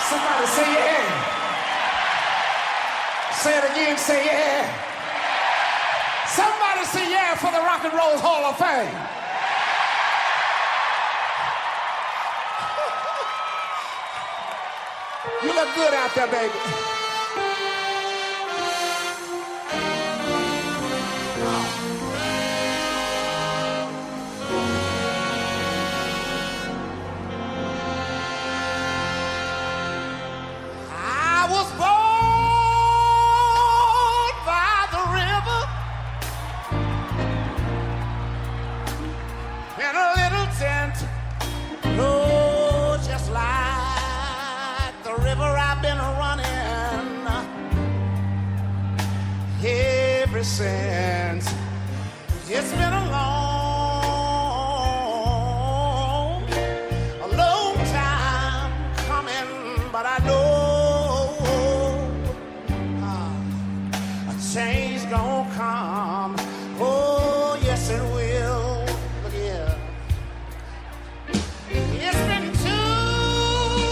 Somebody say yeah. Say it again, say yeah. Somebody say yeah for the Rock and Roll Hall of Fame. You look good out there, baby. I was born by the river in a little tent. Oh, just like the river I've been running ever since. It's been a long time coming, but I know a change gonna come. Oh, yes it will. Look here. It's been too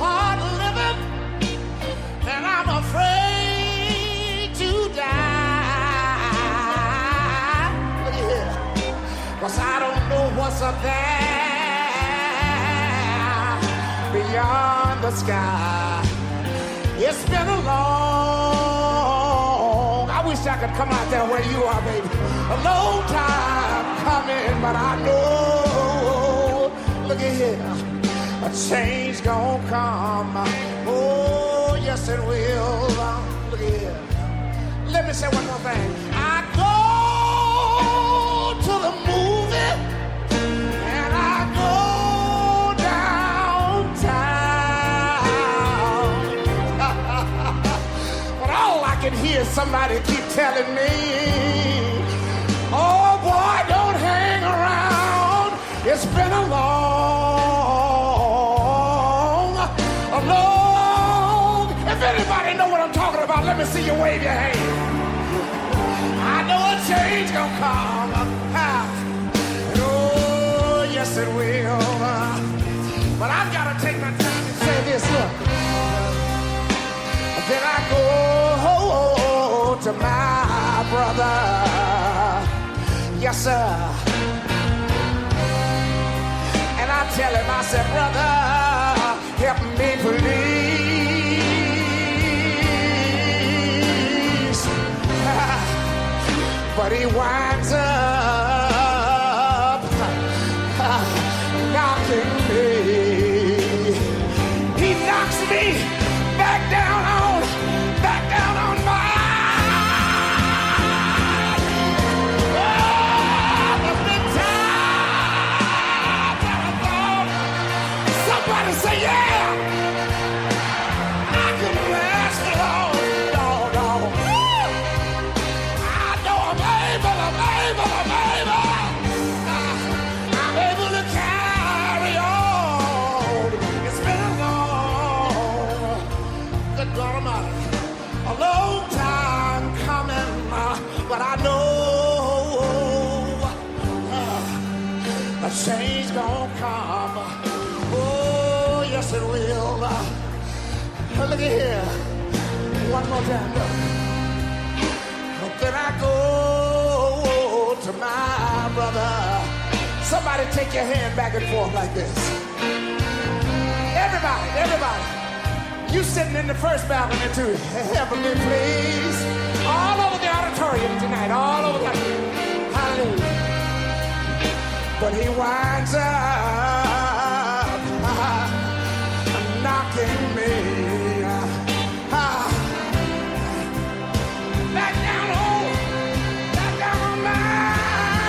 hard living, and I'm afraid to die. Look here. 'Cause I don't know what's up there beyond the sky. It's been a long, I wish I could come out there where you are, baby. A long time coming, but I know, look at here, a change gonna come. Oh, yes it will. Look at here. Let me say one more thing. I go to the movie and I go downtown. But all I can hear is somebody keep telling me, oh boy, don't hang around. It's been a long. If anybody know what I'm talking about, let me see you wave your hand. I know a change gonna come. And oh, yes it will. But I've got to take my time and say this, look. Then I go to my brother. Yes, sir. And I tell him, I said, brother, help me please. But he winds up knocking me. He knocks me back down on my somebody say yeah. I can last long. I know I'm able. I'm able to carry on. It's been a long, good God Almighty, a long time coming, but I know a change gonna come. Oh, yes it will. Look at here. One more time, look. But then I go to my brother. Somebody take your hand back and forth like this. Everybody. You sitting in the first balcony too. Help me, please. All over the auditorium tonight. All over the hallelujah. But he winds up knocking me back down on my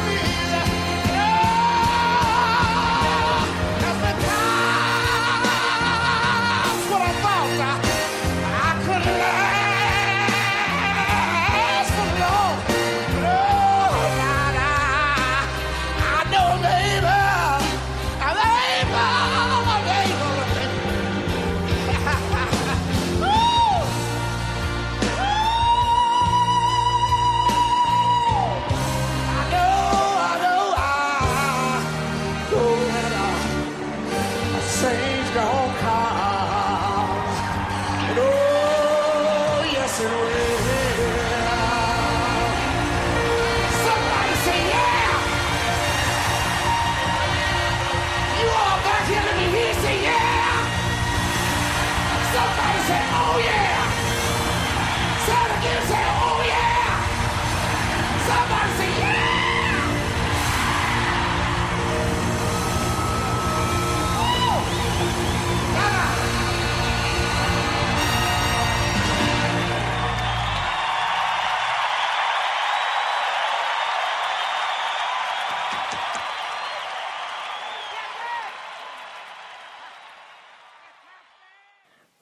knees. Oh, that's the times what I thought I couldn't last for long. No, I know, baby, I'm able. Change gonna come.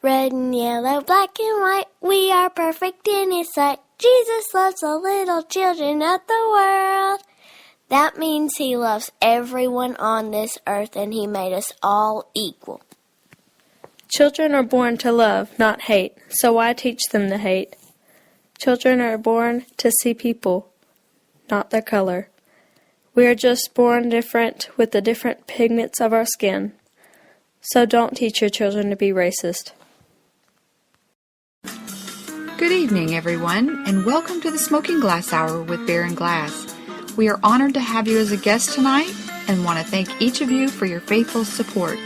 Red and yellow, black and white, we are perfect in His sight. Jesus loves the little children of the world. That means He loves everyone on this earth, and He made us all equal. Children are born to love, not hate, so why teach them to hate? Children are born to see people, not their color. We are just born different with the different pigments of our skin. So don't teach your children to be racist. Good evening, everyone, and welcome to the Smoking Glass Hour with Bear and Glass. We are honored to have you as a guest tonight and want to thank each of you for your faithful support.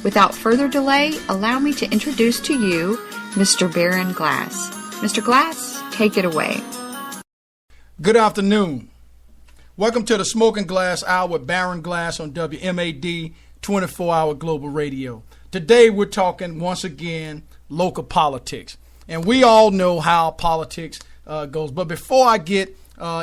Without further delay, allow me to introduce to you Mr. Baron Glass. Mr. Glass, take it away. Good afternoon. Welcome to the Smoking Glass Hour with Baron Glass on WMAD 24-hour global radio. Today we're talking once again local politics. And we all know how politics goes. But before I get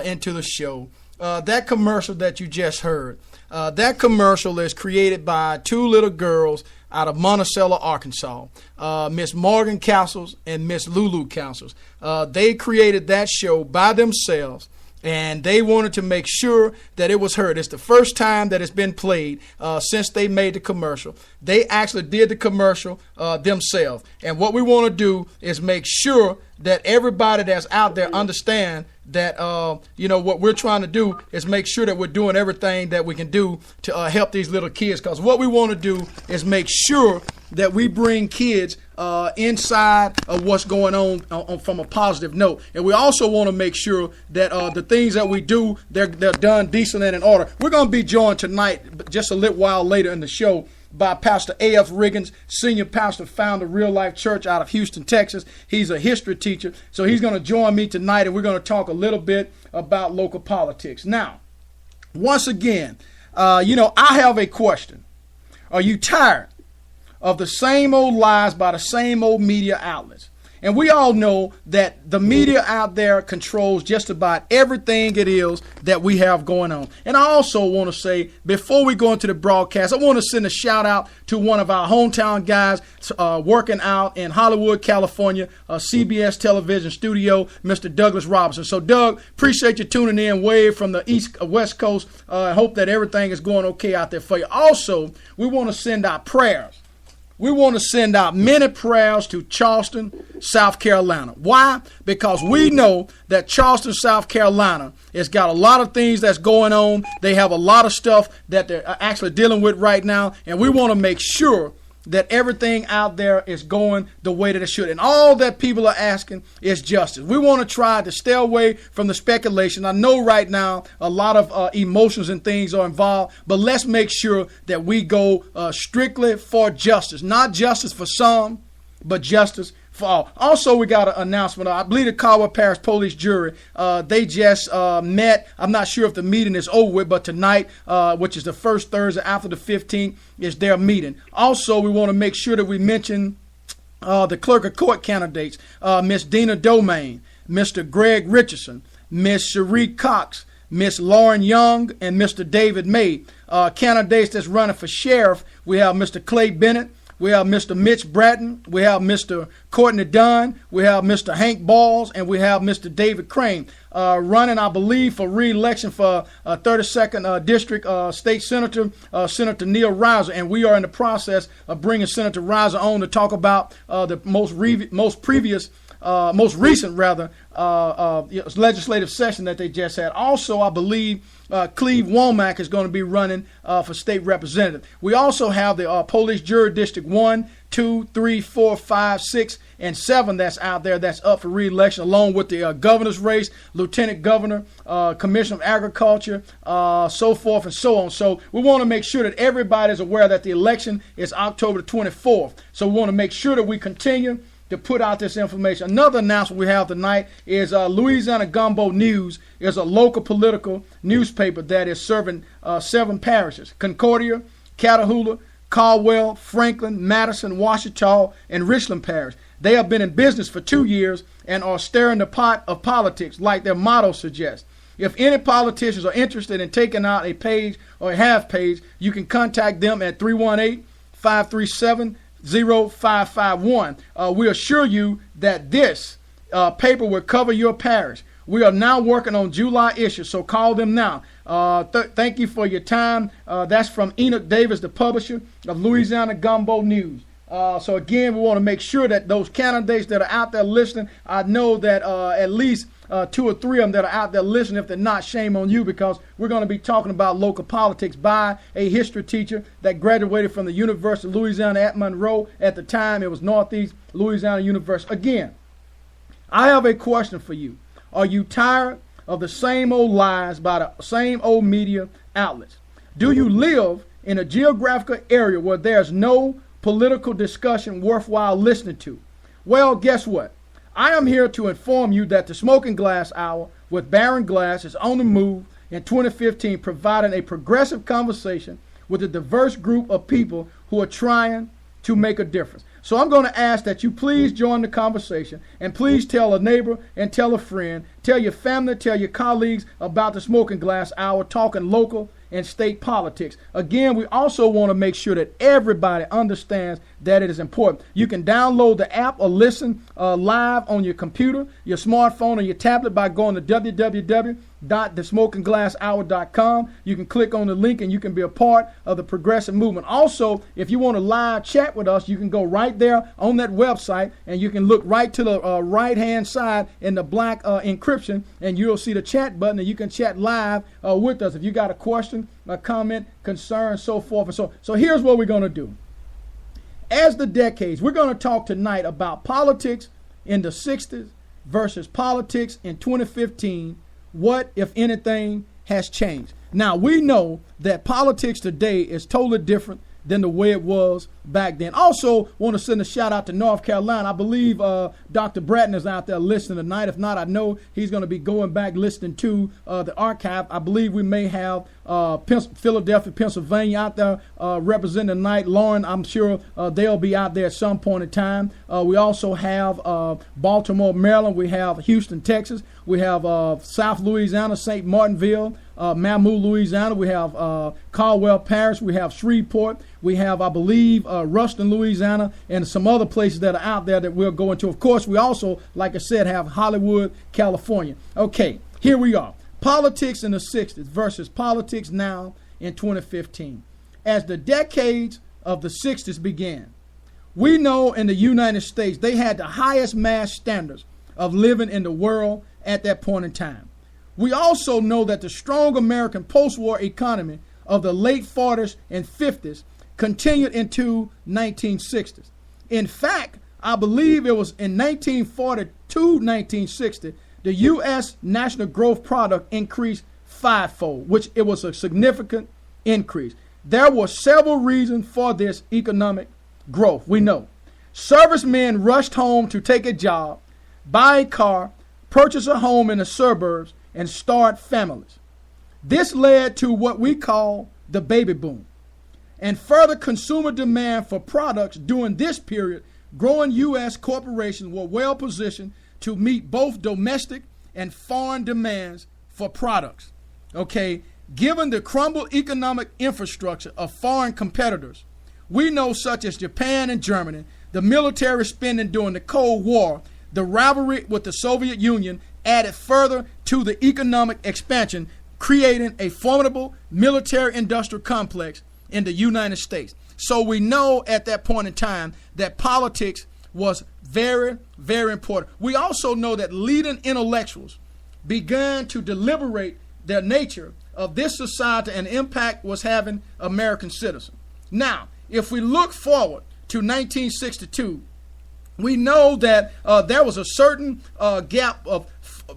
into the show, that commercial that you just heard, that commercial is created by two little girls out of Monticello, Arkansas, Miss Morgan Castles and Miss Lulu Castles. They created that show by themselves, and they wanted to make sure that it was heard. It's the first time that it's been played since they made the commercial. They actually did the commercial themselves. And what we want to do is make sure that everybody that's out there understand that, what we're trying to do is make sure that we're doing everything that we can do to help these little kids. Because what we want to do is make sure that we bring kids inside of what's going on from a positive note. And we also want to make sure that the things that we do, they're done decent and in order. We're going to be joined tonight, just a little while later in the show, by Pastor A.F. Riggins, senior pastor, founder of Real Life Church out of Houston, Texas. He's a history teacher, so he's going to join me tonight, and we're going to talk a little bit about local politics. Now, once again, I have a question. Are you tired of the same old lies by the same old media outlets? And we all know that the media out there controls just about everything it is that we have going on. And I also want to say, before we go into the broadcast, I want to send a shout out to one of our hometown guys working out in Hollywood, California, CBS television studio, Mr. Douglas Robinson. So, Doug, appreciate you tuning in way from the West Coast. I hope that everything is going okay out there for you. Also, we want to send out prayers. We want to send out many prayers to Charleston, South Carolina. Why? Because we know that Charleston, South Carolina has got a lot of things that's going on. They have a lot of stuff that they're actually dealing with right now. And we want to make sure that everything out there is going the way that it should. And all that people are asking is justice. We want to try to stay away from the speculation. I know right now a lot of emotions and things are involved, but let's make sure that we go strictly for justice. Not justice for some, but justice for all. Also, we got an announcement. I believe the Caldwell Parish Police Jury, they just met. I'm not sure if the meeting is over with, but tonight, which is the first Thursday after the 15th, is their meeting. Also, we want to make sure that we mention the clerk of court candidates, Miss Dina Domain, Mr. Greg Richardson, Miss Cherie Cox, Miss Lauren Young, and Mr. David May. Candidates that's running for sheriff, we have Mr. Clay Bennett, we have Mr. Mitch Bratton, we have Mr. Courtney Dunn, we have Mr. Hank Balls, and we have Mr. David Crane. Running, I believe, for re-election for 32nd District State Senator, Senator Neil Reiser. And we are in the process of bringing Senator Reiser on to talk about the most recent legislative session that they just had. Also, I believe Cleve Womack is going to be running for state representative. We also have the Police Jury District 1, 2, 3, 4, 5, 6, and 7 that's out there that's up for re-election, along with the governor's race, lieutenant governor, commissioner of agriculture, so forth and so on. So we want to make sure that everybody is aware that the election is October the 24th. So we want to make sure that we continue to put out this information. Another announcement we have tonight is Louisiana Gumbo News is a local political newspaper that is serving 7 parishes: Concordia, Catahoula, Caldwell, Franklin, Madison, Ouachita, and Richland Parish. They have been in business for 2 years and are stirring the pot of politics, like their motto suggests. If any politicians are interested in taking out a page or a half page, you can contact them at 318-537 0551. We assure you that this paper will cover your parish. We are now working on July issues, so call them now. Thank you for your time. That's from Enoch Davis, the publisher of Louisiana Gumbo News. So again, we want to make sure that those candidates that are out there listening, I know that at least 2 or 3 of them that are out there listening. If they're not, shame on you, because we're going to be talking about local politics by a history teacher that graduated from the University of Louisiana at Monroe. At the time, it was Northeast Louisiana University. Again, I have a question for you. Are you tired of the same old lies by the same old media outlets? Do you live in a geographical area where there's no political discussion worthwhile listening to? Well, guess what? I am here to inform you that the Smoking Glass Hour with Baron Glass is on the move in 2015, providing a progressive conversation with a diverse group of people who are trying to make a difference. So I'm going to ask that you please join the conversation, and please tell a neighbor and tell a friend, tell your family, tell your colleagues about the Smoking Glass Hour, talking local and state politics. Again, we also want to make sure that everybody understands that it is important. You can download the app or listen live on your computer, your smartphone, or your tablet by going to www.thesmokingglasshour.com. You can click on the link and you can be a part of the progressive movement. Also, if you want to live chat with us, you can go right there on that website and you can look right to the right-hand side in the black encryption, and you'll see the chat button, and you can chat live with us if you got a question, a comment, concern, so forth and so on. So here's what we're going to do. As the decades, we're going to talk tonight about politics in the 60s versus politics in 2015. What, if anything, has changed? Now, we know that politics today is totally different than the way it was back then. Also, want to send a shout out to North Carolina. I believe Dr. Bratton is out there listening tonight. If not, I know he's going to be going back listening to the archive. I believe we may have Philadelphia, Pennsylvania out there representing tonight. Lauren, I'm sure they'll be out there at some point in time. We also have Baltimore, Maryland. We have Houston, Texas. We have South Louisiana, St. Martinville, Mamou, Louisiana. We have Caldwell Parish. We have Shreveport. We have, I believe, Ruston, Louisiana, and some other places that are out there that we'll go into. Of course, we also, like I said, have Hollywood, California. Okay, here we are. Politics in the 60s versus politics now in 2015. As the decades of the 60s began, we know in the United States they had the highest mass standards of living in the world at that point in time. We also know that the strong American post-war economy of the late 40s and 50s continued into 1960s. In fact, I believe it was in 1940 to 1960, the U.S. national growth product increased 5-fold, which it was a significant increase. There were several reasons for this economic growth. We know servicemen rushed home to take a job, buy a car, purchase a home in the suburbs, and start families. This led to what we call the baby boom. And further consumer demand for products during this period, growing U.S. corporations were well positioned to meet both domestic and foreign demands for products. Okay, given the crumbled economic infrastructure of foreign competitors, we know such as Japan and Germany, the military spending during the Cold War, the rivalry with the Soviet Union added further to the economic expansion, creating a formidable military-industrial complex in the United States. So we know at that point in time that politics was very, very important. We also know that leading intellectuals began to deliberate the nature of this society and impact was having American citizens. Now, if we look forward to 1962, we know that there was a certain gap of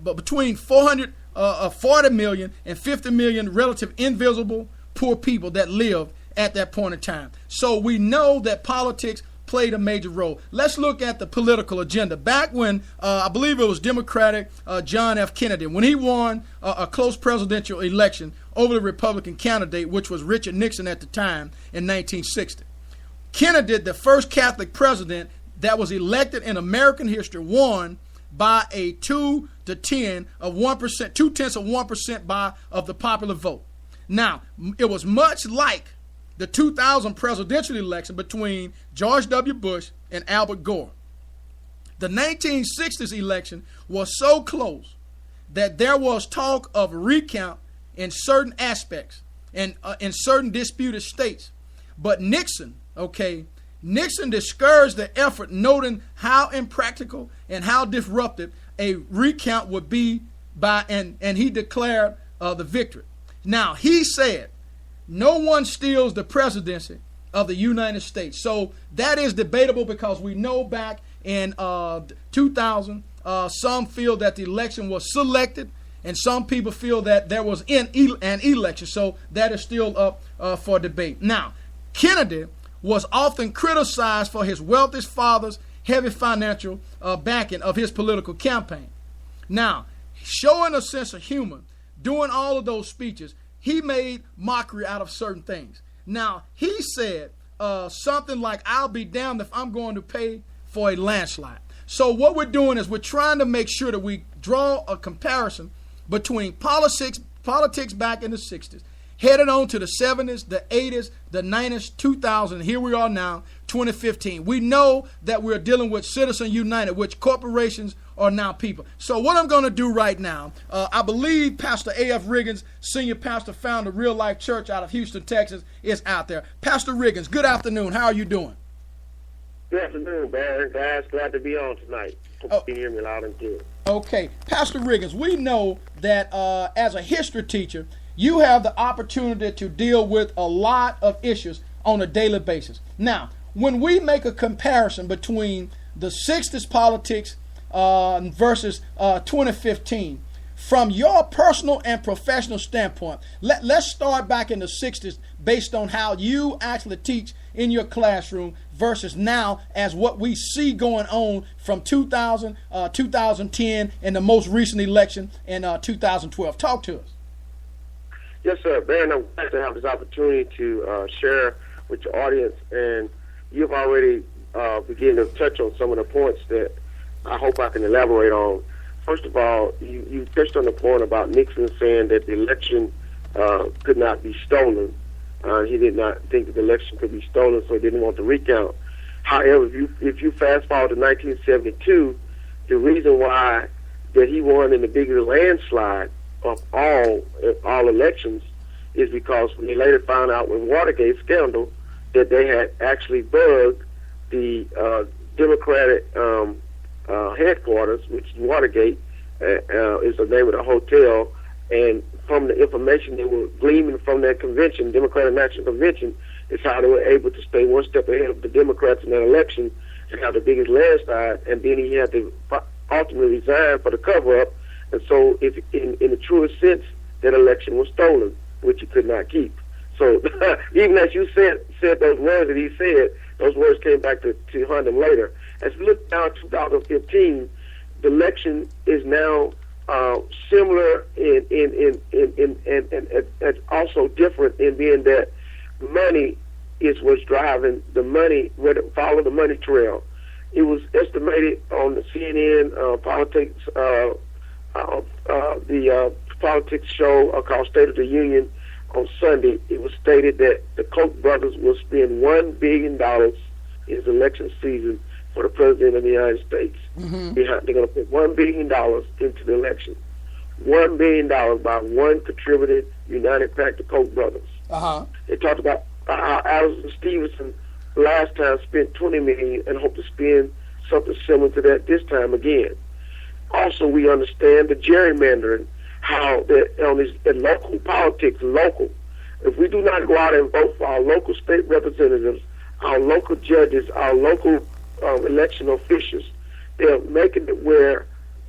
between 440 million and 50 million relative invisible poor people that lived at that point in time. So we know that politics played a major role. Let's look at the political agenda. Back when, I believe it was Democratic John F. Kennedy, when he won a close presidential election over the Republican candidate, which was Richard Nixon at the time in 1960. Kennedy, the first Catholic president that was elected in American history, won by a 2/10 of 1%, 0.2% of the popular vote. Now, it was much like the 2000 presidential election between George W. Bush and Albert Gore. The 1960s election was so close that there was talk of recount in certain aspects and in certain disputed states. But Nixon discouraged the effort, noting how impractical and how disruptive a recount would be and he declared the victory. Now, he said, no one steals the presidency of the United States. So that is debatable because we know back in 2000, some feel that the election was selected, and some people feel that there was an election. So that is still up for debate. Now, Kennedy was often criticized for his wealthy father's heavy financial backing of his political campaign. Now, showing a sense of humor, doing all of those speeches, he made mockery out of certain things. Now, he said something like, I'll be damned if I'm going to pay for a landslide. So what we're doing is we're trying to make sure that we draw a comparison between politics back in the 60s, headed on to the 70s, the 80s, the 90s, 2000, here we are now, 2015. We know that we're dealing with Citizen United, which corporations are now people. So what I'm going to do right now, I believe Pastor A.F. Riggins, senior pastor, founder, Real Life Church out of Houston, Texas, is out there. Pastor Riggins, good afternoon. How are you doing? Good afternoon, Barry. Guys, glad to be on tonight. Hope you can hear me loud and clear. Okay. Pastor Riggins, we know that as a history teacher, you have the opportunity to deal with a lot of issues on a daily basis. Now, when we make a comparison between the 60s politics versus 2015, from your personal and professional standpoint, let's start back in the 60s based on how you actually teach in your classroom versus now as what we see going on from 2000, 2010, and the most recent election in 2012. Talk to us. Yes, sir. Ben, I'm glad to have this opportunity to share with your audience, and you've already begun to touch on some of the points that I hope I can elaborate on. First of all, you touched on the point about Nixon saying that the election could not be stolen. He did not think that the election could be stolen, so he didn't want the recount. However, if you fast forward to 1972, the reason why that he won in the biggest landslide of all elections is because we later found out with Watergate scandal that they had actually bugged the Democratic headquarters, which is Watergate, is the name of the hotel, and from the information they were gleaming from that convention, Democratic National Convention, is how they were able to stay one step ahead of the Democrats in that election and have the biggest landslide, and then he had to ultimately resign for the cover-up. And so, if in the truest sense, that election was stolen, which he could not keep. So, even as you said those words that he said, those words came back to haunt him later. As we look down 2015, the election is now similar and also different in being that money is what's driving the money. Follow the money trail. It was estimated on the CNN politics. The politics show called State of the Union on Sunday, it was stated that the Koch brothers will spend $1 billion in the election season for the President of the United States. Mm-hmm. They're going to put $1 billion into the election. $1 billion by one contributed United PAC, the Koch brothers. Uh-huh. They talked about how Allison Stevenson last time spent $20 million and hope to spend something similar to that this time again. Also, we understand the gerrymandering, how that on these local politics, if we do not go out and vote for our local state representatives, our local judges, our local election officials, they're making it where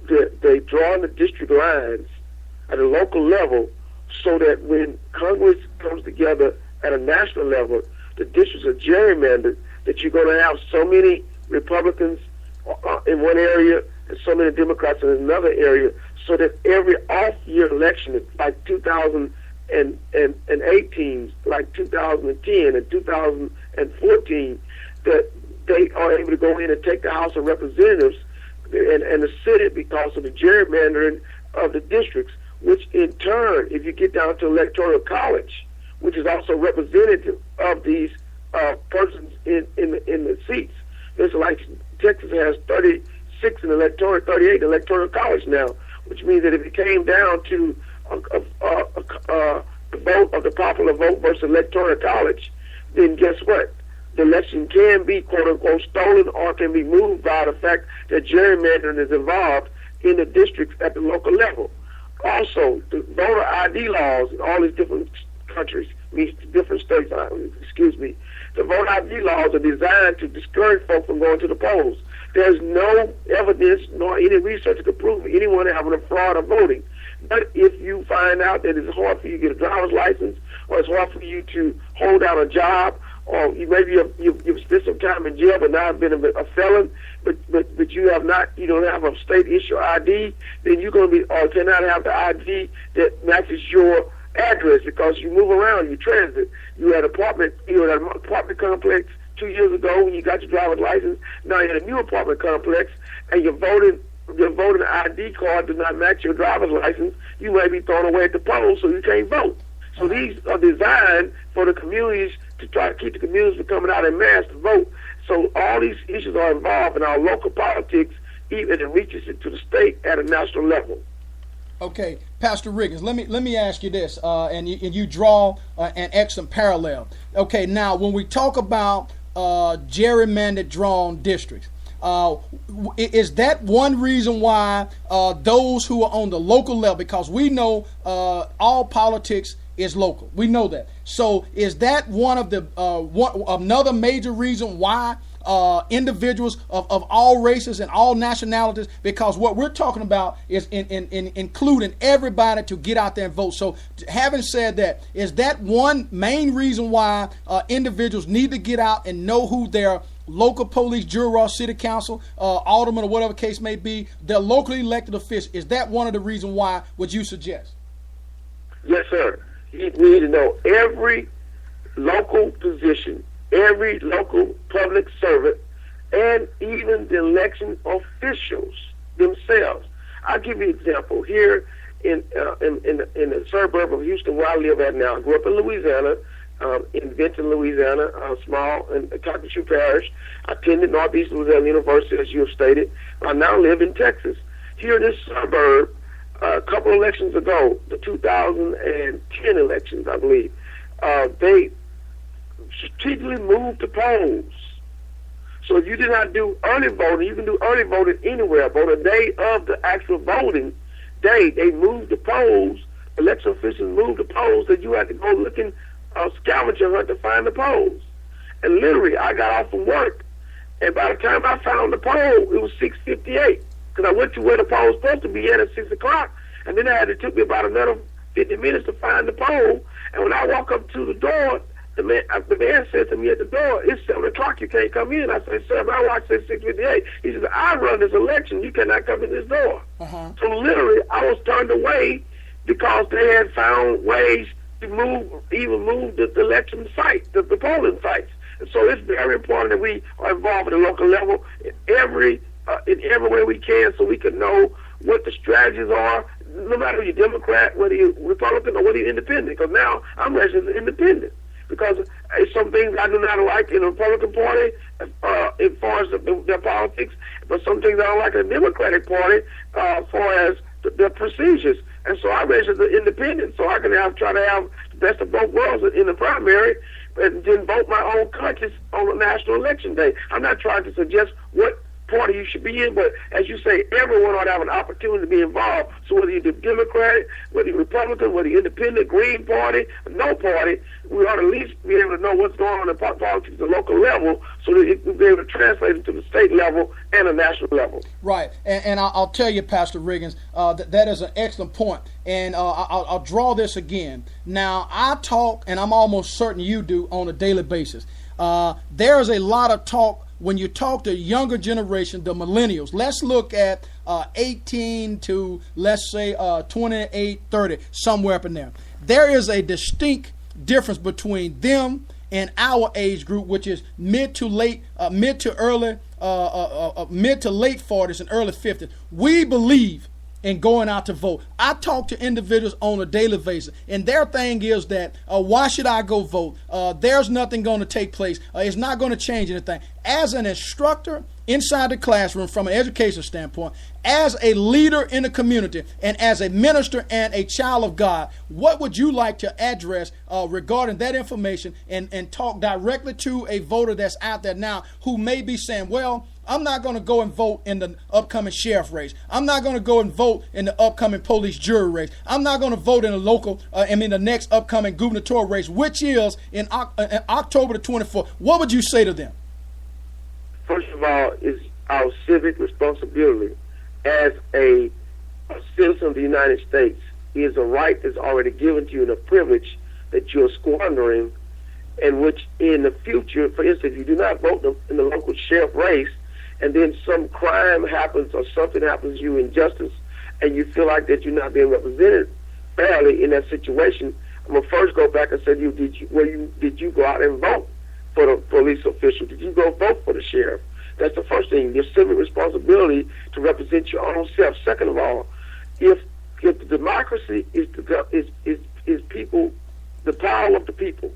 they draw the district lines at a local level so that when Congress comes together at a national level, the districts are gerrymandered, that you're going to have so many Republicans in one area and so many Democrats in another area, so that every off-year election, like 2018, like 2010 and 2014, that they are able to go in and take the House of Representatives and the Senate because of the gerrymandering of the districts, which in turn, if you get down to Electoral College, which is also representative of these persons in the seats. It's like Texas has 36 in electoral, 38 in electoral college now, which means that if it came down to the vote of the popular vote versus electoral college, then guess what? The election can be, quote-unquote, stolen or can be moved by the fact that gerrymandering is involved in the districts at the local level. Also, the voter ID laws in all these different countries, different states, the voter ID laws are designed to discourage folks from going to the polls. There's no evidence nor any research to prove anyone having a fraud of voting. But if you find out that it's hard for you to get a driver's license, or it's hard for you to hold out a job, or you've spent some time in jail but now have been a felon, but you don't have a state issue ID, then you're going to be, or cannot have the ID that matches your address because you move around, you transit. You had an apartment complex 2 years ago when you got your driver's license. Now you're in a new apartment complex and your voting ID card does not match your driver's license. You may be thrown away at the polls, so you can't vote. So these are designed for the communities to try to keep the communities from coming out en masse to vote. So all these issues are involved in our local politics, even it reaches into the state at a national level. Okay, Pastor Riggins, let me ask you this, and you draw an excellent parallel. Okay, now when we talk about gerrymandered drawn districts, is that one reason why those who are on the local level, because we know all politics is local, we know that. So is that one of the another major reason why individuals of all races and all nationalities, because what we're talking about is in including everybody to get out there and vote. So having said that, is that one main reason why individuals need to get out and know who their local police, juror, city council, alderman, or whatever case may be, their locally elected officials? Is that one of the reasons why, would you suggest? Yes, sir. We need to know every local position, every local public servant, and even the election officials themselves. I'll give you an example. Here in the suburb of Houston, where I live at now, I grew up in Louisiana, in Benton, Louisiana, small in Calcasieu Parish. I attended Northeast Louisiana University, as you have stated. I now live in Texas. Here in this suburb, a couple elections ago, the 2010 elections, I believe, they strategically moved the polls. So if you did not do early voting, you can do early voting anywhere. But on the day of the actual voting day, they moved the polls. Election officials moved the polls that you had to go looking, scavenger hunt to find the polls. And literally, I got off from work, and by the time I found the poll, it was 6:58. Because I went to where the poll was supposed to be at 6 o'clock, and then it took me about another 50 minutes to find the poll. And when I walk up to the door, the man said to me at the door, "It's 7 o'clock, you can't come in." I said, "Sir, my watch says 6:58. He said, "I run this election, you cannot come in this door." So literally, I was turned away because they had found ways to move the election site, the polling sites. And so it's very important that we are involved at the local level in every way we can, so we can know what the strategies are, no matter if you're Democrat, whether you're Republican, or whether you're independent. Because now I'm registered independent. Because some things I do not like in the Republican Party as far as their politics, but some things I don't like in the Democratic Party as far as their procedures. And so I registered independent, so I can try to have the best of both worlds in the primary, and then vote my own conscience on a national election day. I'm not trying to suggest what party you should be in, but as you say, everyone ought to have an opportunity to be involved. So whether you're Democratic, whether you're Republican, whether you're independent, Green Party, no party, we ought to at least be able to know what's going on in politics at the local level, so that we'll be able to translate it to the state level and a national level. Right, and I'll tell you, Pastor Riggins, that is an excellent point. And I'll draw this again. Now, I talk, and I'm almost certain you do, on a daily basis. There is a lot of talk when you talk to younger generation, the millennials. Let's look at 18 to, let's say, 28, 30, somewhere up in there. There is a distinct difference between them and our age group, which is mid to late 40s and early 50s. We believe and going out to vote. I talk to individuals on a daily basis, and their thing is that, why should I go vote? There's nothing going to take place. It's not going to change anything. As an instructor inside the classroom, from an education standpoint, as a leader in the community, and as a minister and a child of God, what would you like to address regarding that information and talk directly to a voter that's out there now who may be saying, well, I'm not going to go and vote in the upcoming sheriff race. I'm not going to go and vote in the upcoming police jury race. I'm not going to vote in the next upcoming gubernatorial race, which is in October the 24th. What would you say to them? First of all, it's our civic responsibility as a citizen of the United States. It is a right that's already given to you and a privilege that you're squandering, and which in the future, for instance, if you do not vote in the local sheriff race, and then some crime happens or something happens to you, injustice, and you feel like that you're not being represented fairly in that situation, I'm gonna first go back and say to you, did you go out and vote for the police official? Did you go vote for the sheriff? That's the first thing. Your civic responsibility to represent your own self. Second of all, if the democracy is people, the power of the people,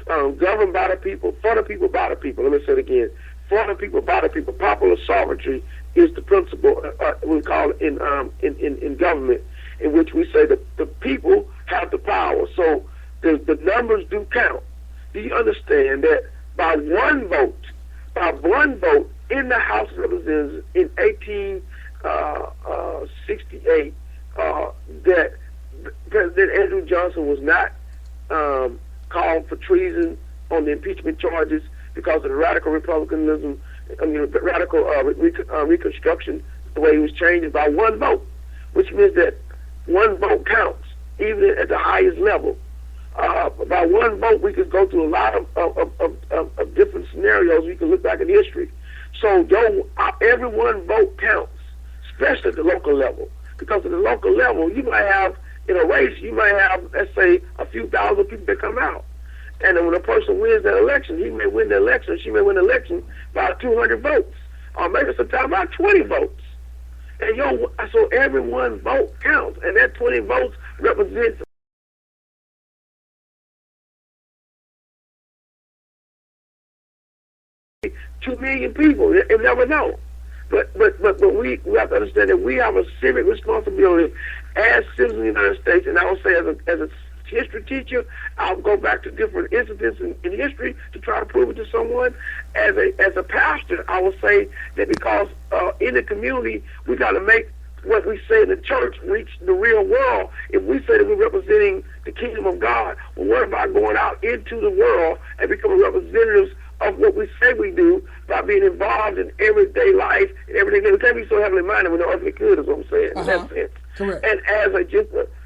governed by the people, for the people, by the people. Let me say it again. For the people, by the people. Popular sovereignty is the principle we call it in government, in which we say that the people have the power. So the numbers do count. Do you understand that by one vote in the House of Representatives in 1868, that President Andrew Johnson was not called for treason on the impeachment charges because of the radical republicanism, radical Reconstruction, the way he was changed by one vote, which means that one vote counts, even at the highest level. By one vote, we could go through a lot of different scenarios. We can look back in history. So every one vote counts, especially at the local level, because at the local level, you might have, in a race, you might have, let's say, a few thousand people that come out. And then when a person wins that election, he may win the election, she may win the election by 200 votes, or maybe sometimes by 20 votes. And so every one vote counts, and that 20 votes represents 2 million people. You never know. But we have to understand that we have a civic responsibility as citizens of the United States. And I will say, as a history teacher, I'll go back to different incidents in history to try to prove it to someone. As a pastor, I will say that because in the community, we got to make what we say in the church reach the real world. If we say that we're representing the kingdom of God, well, what about going out into the world and becoming representatives of what we say we do by being involved in everyday life and everything? We can't be so heavily minded when no earthly good is what I'm saying in that sense. Correct. And as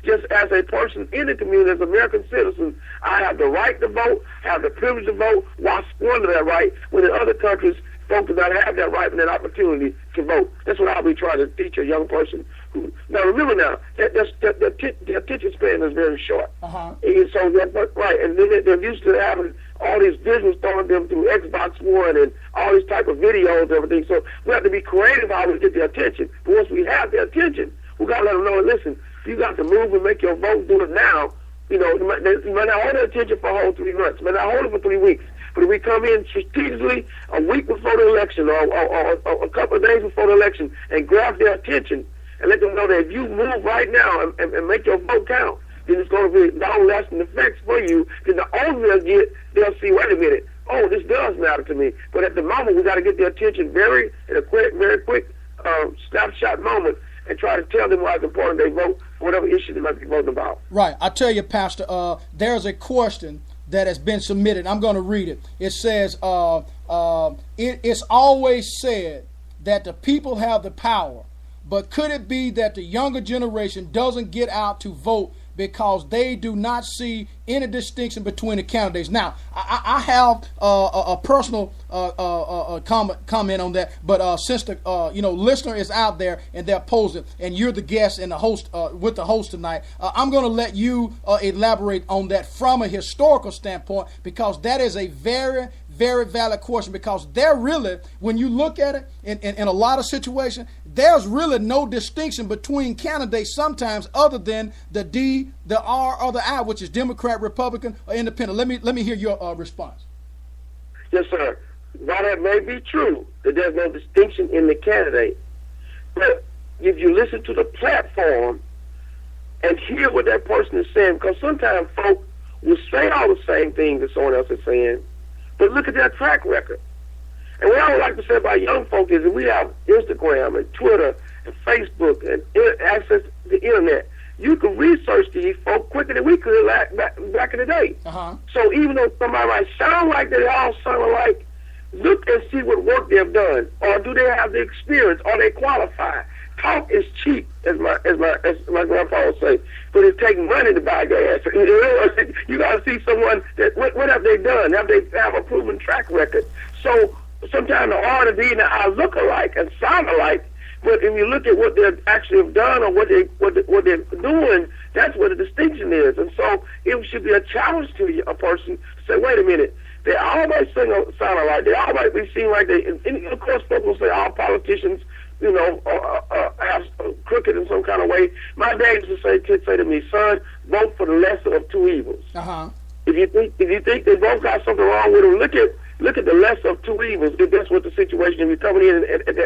just as a person in the community, as an American citizen, I have the right to vote, have the privilege to vote, while squandering that right when in other countries folks do not have that right and that opportunity to vote. That's what I'll be trying to teach a young person who. Now remember, the attention span is very short. And so right, and then they're used to having all these visuals thrown them through Xbox One and all these type of videos and everything. So we have to be creative how we get their attention. But once we have their attention, we got to let them know, listen, you got to move and make your vote, do it now. You know, you might not hold their attention for a whole 3 months, you might not hold it for 3 weeks. But if we come in strategically a week before the election or a couple of days before the election and grab their attention and let them know that if you move right now and make your vote count, then it's going to be long-lasting effects for you. Then the older they'll see, wait a minute, oh, this does matter to me. But at the moment, we got to get their attention very quick snapshot moment and try to tell them why it's important they vote for whatever issue they might be voting about. Right. I tell you, Pastor, there's a question that has been submitted. I'm going to read it. It says, it's always said that the people have the power, but could it be that the younger generation doesn't get out to vote because they do not see any distinction between the candidates? Now, I have a personal comment on that, but since the listener is out there and they're posing, and you're the guest and the host with the host tonight, I'm going to let you elaborate on that from a historical standpoint, because that is a very, very valid question, because there really, when you look at it in a lot of situations, there's really no distinction between candidates sometimes other than the D, the R, or the I, which is Democrat, Republican, or Independent. Let me hear your response. Yes, sir. While that may be true, that there's no distinction in the candidate, but if you listen to the platform and hear what that person is saying, because sometimes folk will say all the same things that someone else is saying, but look at their track record. And what I would like to say about young folk is that we have Instagram and Twitter and Facebook and access to the internet. You can research these folk quicker than we could back in the day. Uh-huh. So even though somebody might sound like they all sound alike, look and see what work they've done, or do they have the experience, or they qualify. Talk is cheap, as my grandpa would say, but it takes money to buy gas. You got to see someone that what have they done? Have they have a proven track record? So sometimes the R and the D and the I look alike and sound alike, but if you look at what they actually have done or what they're doing, that's where the distinction is. And so it should be a challenge to a person to say, wait a minute. They always sound alike. They always be seen like they. And of course, people will say all politicians, have crooked in some kind of way. My dad used to say to me, son, vote for the lesser of two evils. Uh-huh. If you think they both got something wrong with them, look at the lesser of two evils. If that's what the situation is, you're coming in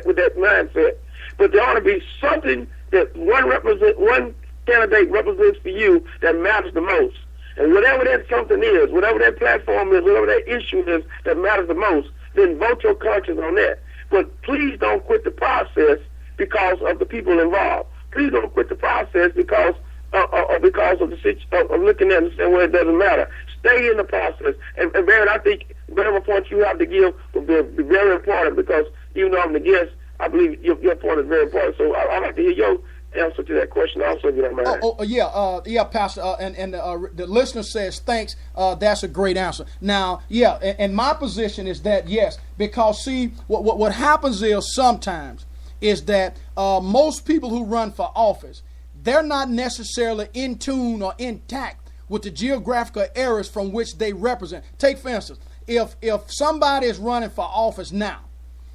with that mindset. But there ought to be something that one candidate represents for you that matters the most. And whatever that something is, whatever that platform is, whatever that issue is that matters the most, then vote your conscience on that. But please don't quit the process because of the people involved. Please don't quit the process because of of looking at it and saying, well, it doesn't matter. Stay in the process. And Barrett, I think whatever point you have to give will be very important, because even though I'm the guest, I believe your point is very important. So I'd like to hear your answer to that question also, if you don't mind. Yeah, Pastor, and the listener says thanks. That's a great answer. Now, and my position is that yes, because see, what happens is sometimes is that most people who run for office, they're not necessarily in tune or intact with the geographical areas from which they represent. Take for instance, if somebody is running for office now,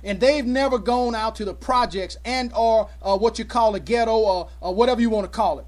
and they've never gone out to the projects and or what you call a ghetto or whatever you want to call it,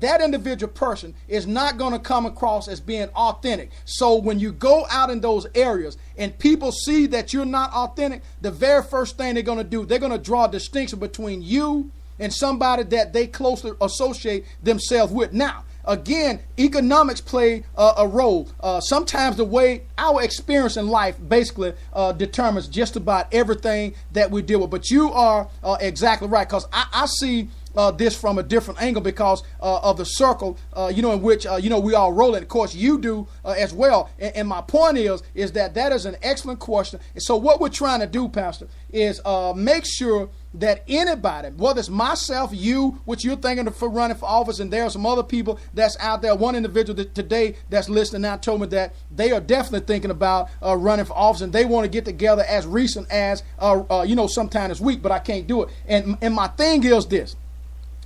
that individual person is not going to come across as being authentic. So when you go out in those areas and people see that you're not authentic, the very first thing they're going to do, they're going to draw a distinction between you and somebody that they closely associate themselves with. Now, again, economics play a role. Sometimes the way our experience in life basically determines just about everything that we deal with. But you are exactly right, because I see this from a different angle because of the circle, in which, we all roll in. Of course, you do as well. And my point is that is an excellent question. And so what we're trying to do, Pastor, is make sure that anybody, whether it's myself, you, which you're thinking of for running for office, and there are some other people that's out there. One individual today that's listening now told me that they are definitely thinking about running for office, and they want to get together as recent as, sometime this week, but I can't do it. And my thing is this.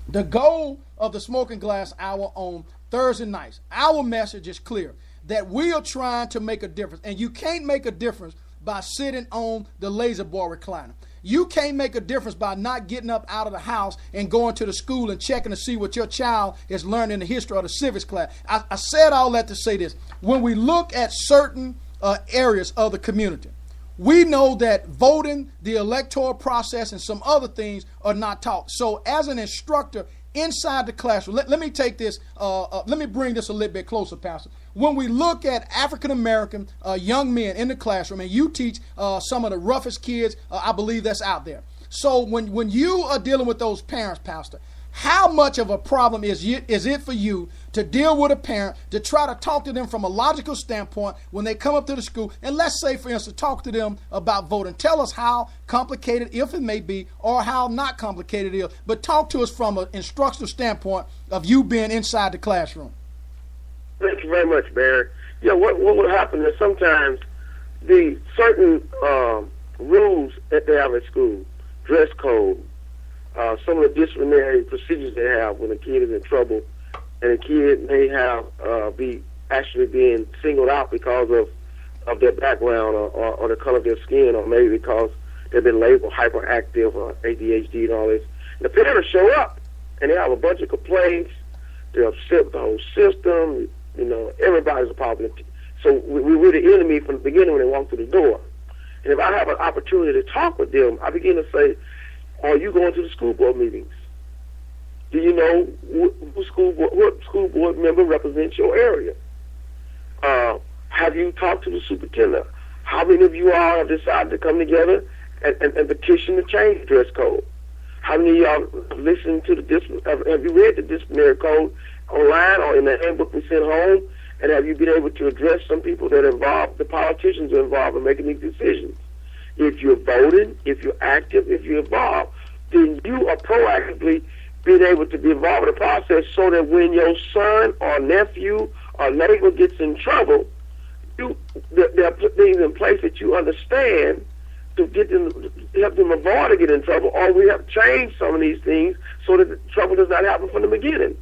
The goal of the Smoking Glass Hour on Thursday nights, our message is clear, that we are trying to make a difference. And you can't make a difference by sitting on the laser boy recliner. You can't make a difference by not getting up out of the house and going to the school and checking to see what your child is learning in the history of the civics class. I said all that to say this. When we look at certain areas of the community, we know that voting, the electoral process, and some other things are not taught. So as an instructor inside the classroom, let me take this, let me bring this a little bit closer, Pastor. When we look at African-American young men in the classroom, and you teach some of the roughest kids, I believe that's out there. So when you are dealing with those parents, Pastor, how much of a problem is it for you to deal with a parent, to try to talk to them from a logical standpoint when they come up to the school, and let's say, for instance, talk to them about voting. Tell us how complicated, if it may be, or how not complicated it is, but talk to us from an instructional standpoint of you being inside the classroom. Thank you very much, Barry. Yeah, what will happen is sometimes the certain rules that they have at school, dress code, some of the disciplinary procedures they have when a kid is in trouble, and a kid may have be actually being singled out because of of their background or the color of their skin, or maybe because they've been labeled hyperactive or ADHD and all this. The parents show up and they have a bunch of complaints. They're upset with the whole system. You know, everybody's a problem. So we're the enemy from the beginning when they walk through the door. And if I have an opportunity to talk with them, I begin to say, are you going to the school board meetings? Do you know what school board member represents your area? Have you talked to the superintendent? How many of you all have decided to come together and petition to change the dress code? How many of y'all have listened to have you read the disciplinary code online or in the handbook we sent home? And have you been able to address some people that are involved, the politicians are involved in making these decisions? If you're voting, if you're active, if you're involved, then you are proactively being able to be involved in the process so that when your son or nephew or neighbor gets in trouble, there are things in place that you understand to get them, help them avoid to get in trouble, or we have changed some of these things so that the trouble does not happen from the beginning.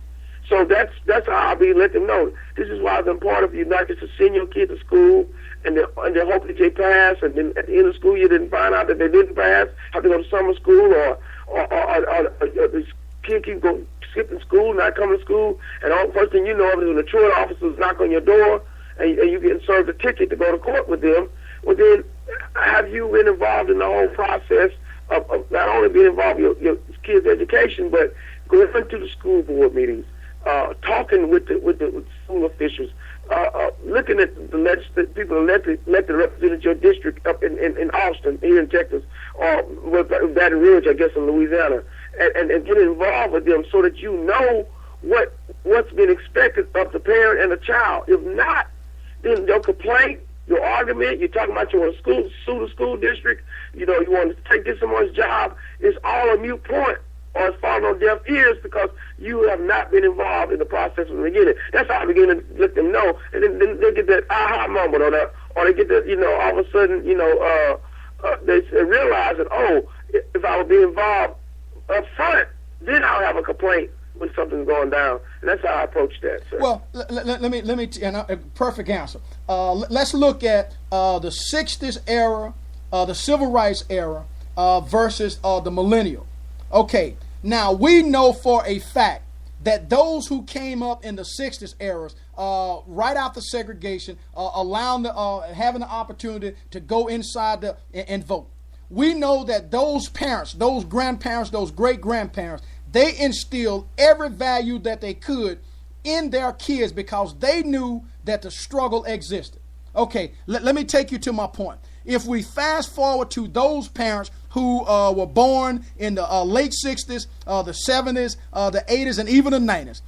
So that's how I let them know. This is why it's important for you not just to send your kid to school and they hope that they pass, and then at the end of school you didn't find out that they didn't pass, have to go to summer school, or this kid keep skipping school, not coming to school, and all first thing you know is when the truant officers knock on your door and you getting served a ticket to go to court with them. Well, then have you been involved in the whole process of not only being involved in your kids' education, but going to the school board meetings, talking with the school officials, looking at the people elected to represent your district up in Austin, here in Texas, or with Baton Rouge, I guess, in Louisiana, and get involved with them so that you know what's been expected of the parent and the child. If not, then your complaint, your argument, you're talking about you want to sue the school district, you know, you want to take this someone's job, it's all a moot point, or it's falling on deaf ears because you have not been involved in the process from the beginning. That's how I begin to let them know, and then they get that aha moment or they get that, you know, all of a sudden, you know, they realize that, oh, if I would be involved up front, then I'll have a complaint when something's going down, and that's how I approach that, sir. Well, let me perfect answer. Let's look at the 60s era, the civil rights era versus the millennial. Okay, now we know for a fact that those who came up in the 60s eras, right after segregation, having the opportunity to go inside and vote. We know that those parents, those grandparents, those great-grandparents, they instilled every value that they could in their kids because they knew that the struggle existed. Okay, let me take you to my point. If we fast forward to those parents who were born in the late 60s, the 70s, the 80s, and even the 90s,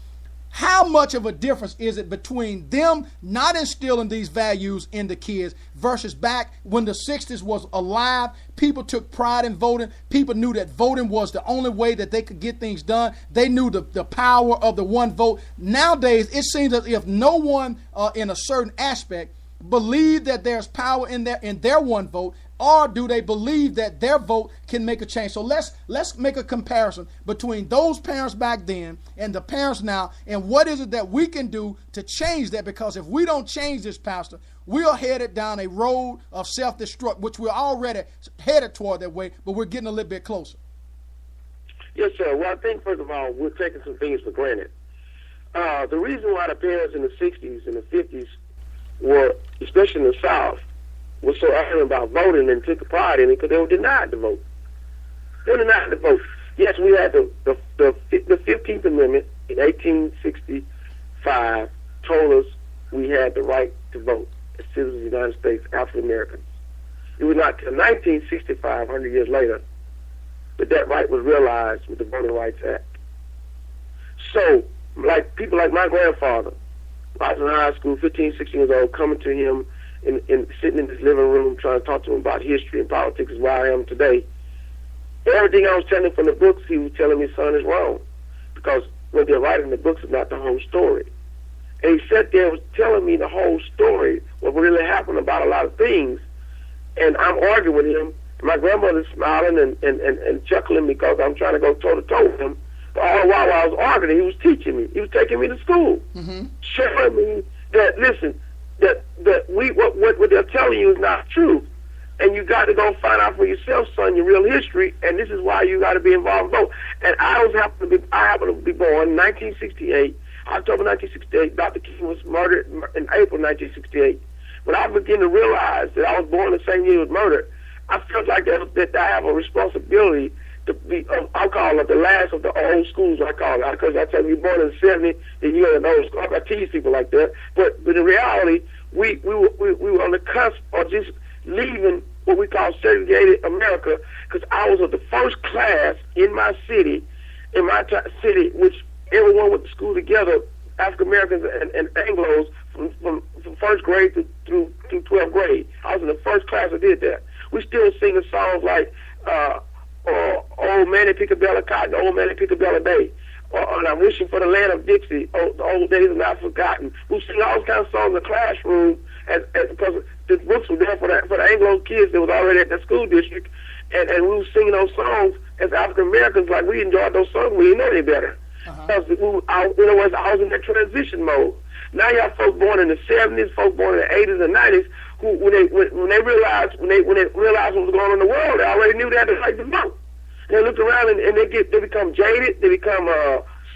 how much of a difference is it between them not instilling these values in the kids versus back when the 60s was alive? People took pride in voting. People knew that voting was the only way that they could get things done. They knew the power of the one vote. Nowadays, it seems as if no one in a certain aspect believe that there's power in their one vote, or do they believe that their vote can make a change? So let's make a comparison between those parents back then and the parents now, and what is it that we can do to change that? Because if we don't change this, Pastor, we are headed down a road of self-destruct, which we're already headed toward that way, but we're getting a little bit closer. Yes, sir. Well, I think, first of all, we're taking some things for granted. The reason why the parents in the 60s and the 50s were, especially in the South, was so adamant about voting and took pride in it because they were denied the vote. They were denied the vote. Yes, we had the 15th Amendment in 1865 told us we had the right to vote as citizens of the United States, African Americans. It was not until 1965, 100 years later, that right was realized with the Voting Rights Act. So, like people like my grandfather, I was in high school, 15, 16 years old, coming to him and sitting in his living room trying to talk to him about history and politics is where I am today. Everything I was telling him from the books, he was telling me, son, is wrong. Because what they're writing in the books is not the whole story. And he sat there and was telling me the whole story, what really happened about a lot of things. And I'm arguing with him. My grandmother's smiling and chuckling because I'm trying to go toe-to-toe with him. But all the while I was arguing, he was teaching me. He was taking me to school, showing me that, listen, that that what they're telling you is not true. And you got to go find out for yourself, son, your real history, and this is why you got to be involved in both. And I happen to be born in 1968, October 1968. Dr. King was murdered in April 1968. When I began to realize that I was born the same year he was murdered, I felt like that I have a responsibility to be, I call it the last of the old schools, I call it, because I tell you, you're born in the 70s, then you're in the old school. I tease people like that. But in reality, we were on the cusp of just leaving what we call segregated America, because I was of the first class in my city, which everyone went to school together, African Americans and Anglos, from first grade through 12th grade. I was in the first class that did that. We still sing songs like Old Manny Pickabella Cotton, Old Manny Pickabella Day, or I'm Wishing for the Land of Dixie, the old days are not forgotten. We sing all those kind of songs in the classroom because the books were there for the Anglo kids that was already at the school district, and we were singing those songs as African Americans, like we enjoyed those songs. We didn't know any better. Because I was in that transition mode. Now you have folks born in the 70s, folks born in the 80s and 90s, who when they realized what was going on in the world, they already knew they had to fight the vote. They look around and they become jaded, they become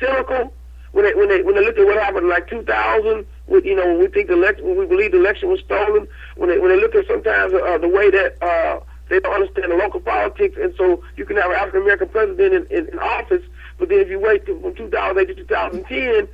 cynical. When they look at what happened in like 2000, when we think when we believe the election was stolen, when they look at sometimes the way that they don't understand the local politics, and so you can have an African American president in office, but then if you wait from 2008 to 2010.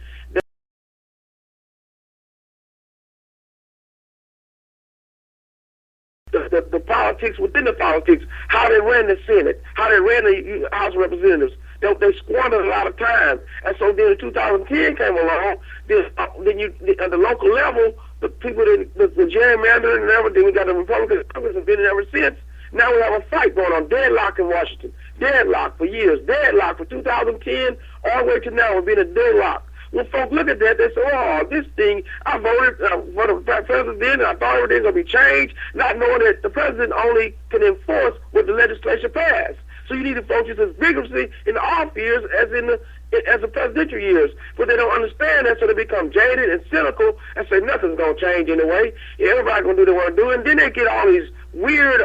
The politics within the politics, how they ran the Senate, how they ran the House of Representatives, they squandered a lot of time. And so then in 2010 came along, then you at the local level, the people the gerrymandering and everything, we got the Republicans have been in ever since. Now we have a fight going on, deadlock in Washington, deadlock for years, deadlock for 2010 all the way to now. We've been a deadlock. When folks look at that, they say, oh, this thing, I voted for the president, and I thought everything's going to be changed, not knowing that the president only can enforce what the legislature passed. So you need to focus as vigorously in the off years as in the presidential years. But they don't understand that, so they become jaded and cynical and say nothing's going to change anyway. Everybody's going to do what they want to do, and then they get all these weird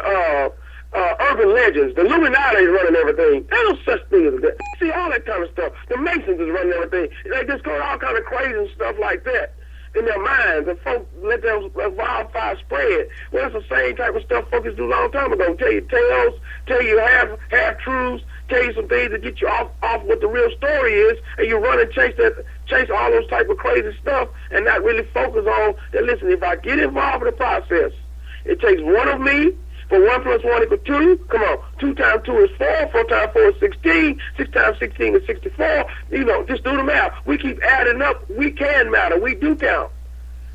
urban legends. The Illuminati is running everything. There's no such thing as that. See, all that kind of stuff. The Masons is running everything. They just go all kind of crazy stuff like that in their minds, and folks let their wildfire spread. Well, that's the same type of stuff folks do a long time ago. Tell you tales, tell you half truths, tell you some things that get you off what the real story is, and you run and chase all those type of crazy stuff, and not really focus on that. Listen, if I get involved in the process, it takes one of me. For 1 + 1 = 2. Come on. 2 × 2 is 4. 4 × 4 is 16. 6 × 16 is 64. Just do the math. We keep adding up. We can matter. We do count.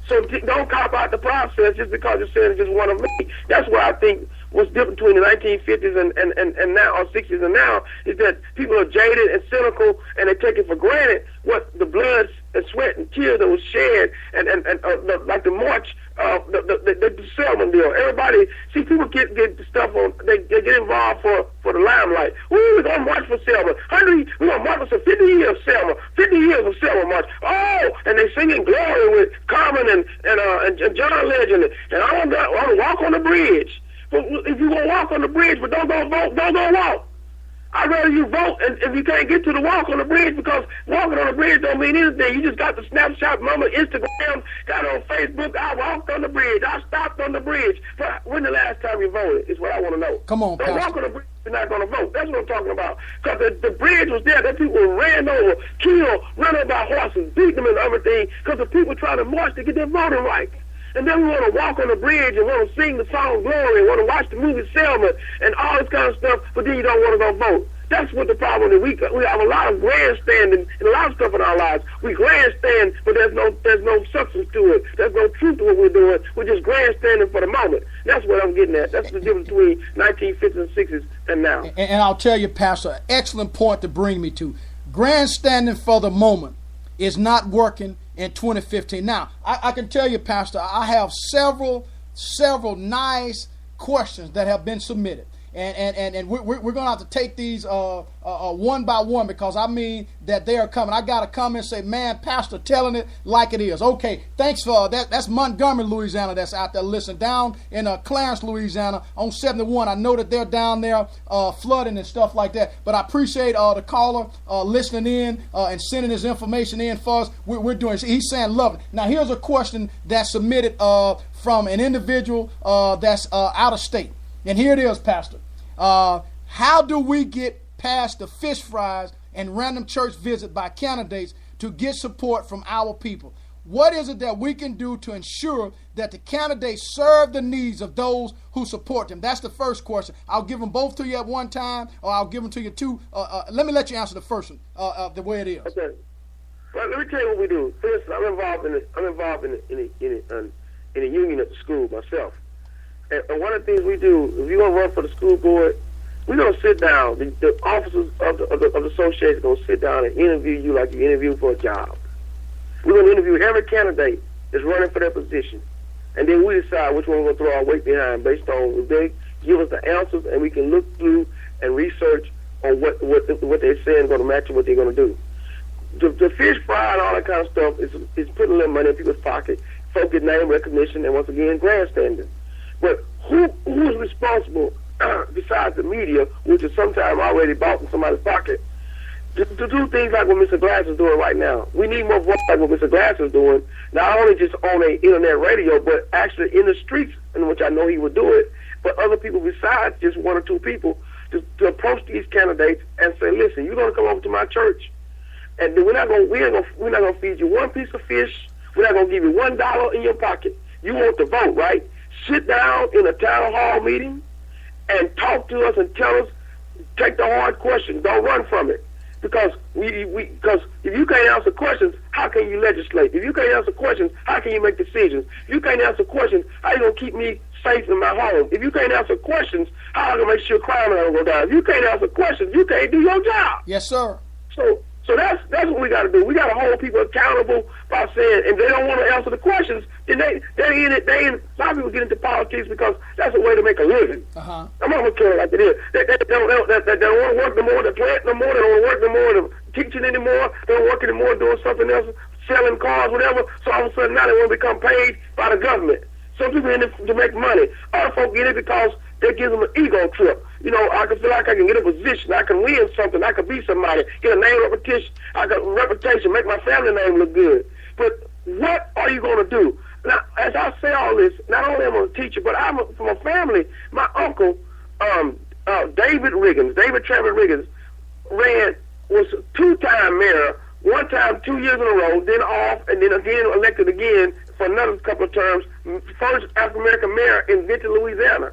So don't cop out the process just because you're saying it's just one of me. That's why I think what's different between the 1950s and now, or 60s and now, is that people are jaded and cynical, and they take it for granted what the blood and sweat and tears that was shed, and like the march, the Selma deal. Everybody, see, people get stuff on, they get involved for the limelight. We're going to march for Selma. We're going to march for 50 years of Selma. 50 years of Selma march. Oh, and they singing Glory with Carmen and John Legend. And I want to walk on the bridge. But if you're going to walk on the bridge, but don't go vote, don't go walk. I'd rather you vote and if you can't get to the walk on the bridge, because walking on the bridge don't mean anything. You just got the snapshot, mama, Instagram, got on Facebook. I walked on the bridge. I stopped on the bridge. But when the last time you voted is what I want to know. Come on, don't Pastor. walk on the bridge. You're not going to vote. That's what I'm talking about. Because the bridge was there. That people ran over, killed, run over by horses, beat them and everything, because the people trying to march to get their voting right. And then we want to walk on the bridge and want to sing the song Glory and want to watch the movie Selma and all this kind of stuff, but then you don't want to go vote. That's what the problem is. We have a lot of grandstanding and a lot of stuff in our lives. We grandstand, but there's no substance to it. There's no truth to what we're doing. We're just grandstanding for the moment. That's what I'm getting at. That's the difference between 1950s and 60s and now. And I'll tell you, Pastor, an excellent point to bring me to. Grandstanding for the moment is not working in 2015. Now, I can tell you, Pastor, I have several nice questions that have been submitted. and we're going to have to take these one by one, because I mean that they are coming. I got to come and say, man, Pastor telling it like it is. Okay, thanks for that. That's Montgomery, Louisiana, that's out there listening. Down in Clarence, Louisiana on 71. I know that they're down there flooding and stuff like that. But I appreciate the caller listening in and sending his information in for us. We're doing. He's saying love it. Now here's a question that's submitted from an individual that's out of state. And here it is, Pastor. How do we get past the fish fries and random church visit by candidates to get support from our people? What is it that we can do to ensure that the candidates serve the needs of those who support them? That's the first question. I'll give them both to you at one time, or I'll give them to you two. Let me let you answer the first one the way it is. Okay. Well, let me tell you what we do. First, I'm involved in a union at the school myself. And one of the things we do, if you're going to run for the school board, we're going to sit down. The officers of the association are going to sit down and interview you like you interview for a job. We're going to interview every candidate that's running for that position. And then we decide which one we're going to throw our weight behind based on if they give us the answers, and we can look through and research on what they're saying is going to match what they're going to do. The fish fry and all that kind of stuff is putting a little money in people's pocket. Folks get name recognition and, once again, grandstanding. But who is responsible, besides the media, which is sometimes already bought in somebody's pocket, to do things like what Mr. Glass is doing right now? We need more voice like what Mr. Glass is doing, not only just on a internet radio, but actually in the streets, in which I know he would do it, but other people besides just one or two people to approach these candidates and say, listen, you're going to come over to my church, and we're not going to feed you one piece of fish. We're not going to give you $1 in your pocket. You want to vote, right? Sit down in a town hall meeting and talk to us and tell us, take the hard questions. Don't run from it. Because because if you can't answer questions, how can you legislate? If you can't answer questions, how can you make decisions? If you can't answer questions, how are you going to keep me safe in my home? If you can't answer questions, how are you going to make sure crime doesn't go down? If you can't answer questions, you can't do your job. Yes, sir. So that's what we got to do. We got to hold people accountable by saying, if they don't want to answer the questions, then they in it. A lot of people get into politics because that's a way to make a living. I'm not going to care like it is. They don't want to work no more. They plant no more. They don't want to work no more. They're teaching anymore. They don't work anymore doing something else, selling cars, whatever. So all of a sudden now they want to become paid by the government. Some people in it to make money. Other folks get it because that gives them an ego trip. You know, I can feel like I can get a position, I can win something, I can be somebody, get a name reputation, make my family name look good. But what are you going to do? Now, as I say all this, not only am I a teacher, but I'm from a family. My uncle, David Travis Riggins, was a two-time mayor, one time 2 years in a row, then off, and then again elected again for another couple of terms, first African-American mayor in Vinton, Louisiana.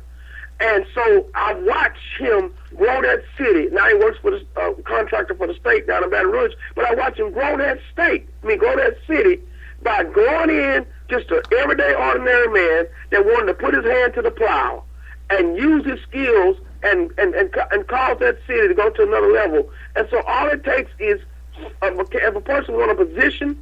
And so I watched him grow that city. Now he works for the contractor for the state down in Baton Rouge, but I watched him grow that city by going in just an everyday, ordinary man that wanted to put his hand to the plow and use his skills and cause that city to go to another level. And so all it takes is, if a person wants a position,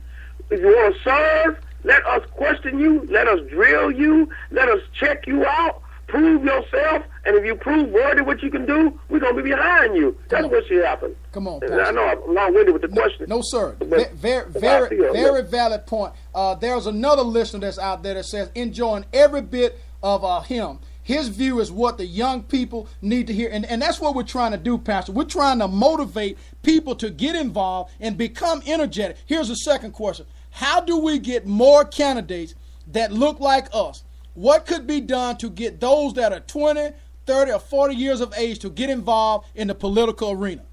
if you want to serve, let us question you, let us drill you, let us check you out. Prove yourself, and if you prove worthy what you can do, we're going to be behind you. That's what should happen. Come on, Pastor. I know I'm long-winded with the question. No, sir. Very valid point. There's another listener that's out there that says, enjoying every bit of him. His view is what the young people need to hear. And that's what we're trying to do, Pastor. We're trying to motivate people to get involved and become energetic. Here's the second question. How do we get more candidates that look like us? What could be done to get those that are 20, 30, or 40 years of age to get involved in the political arena?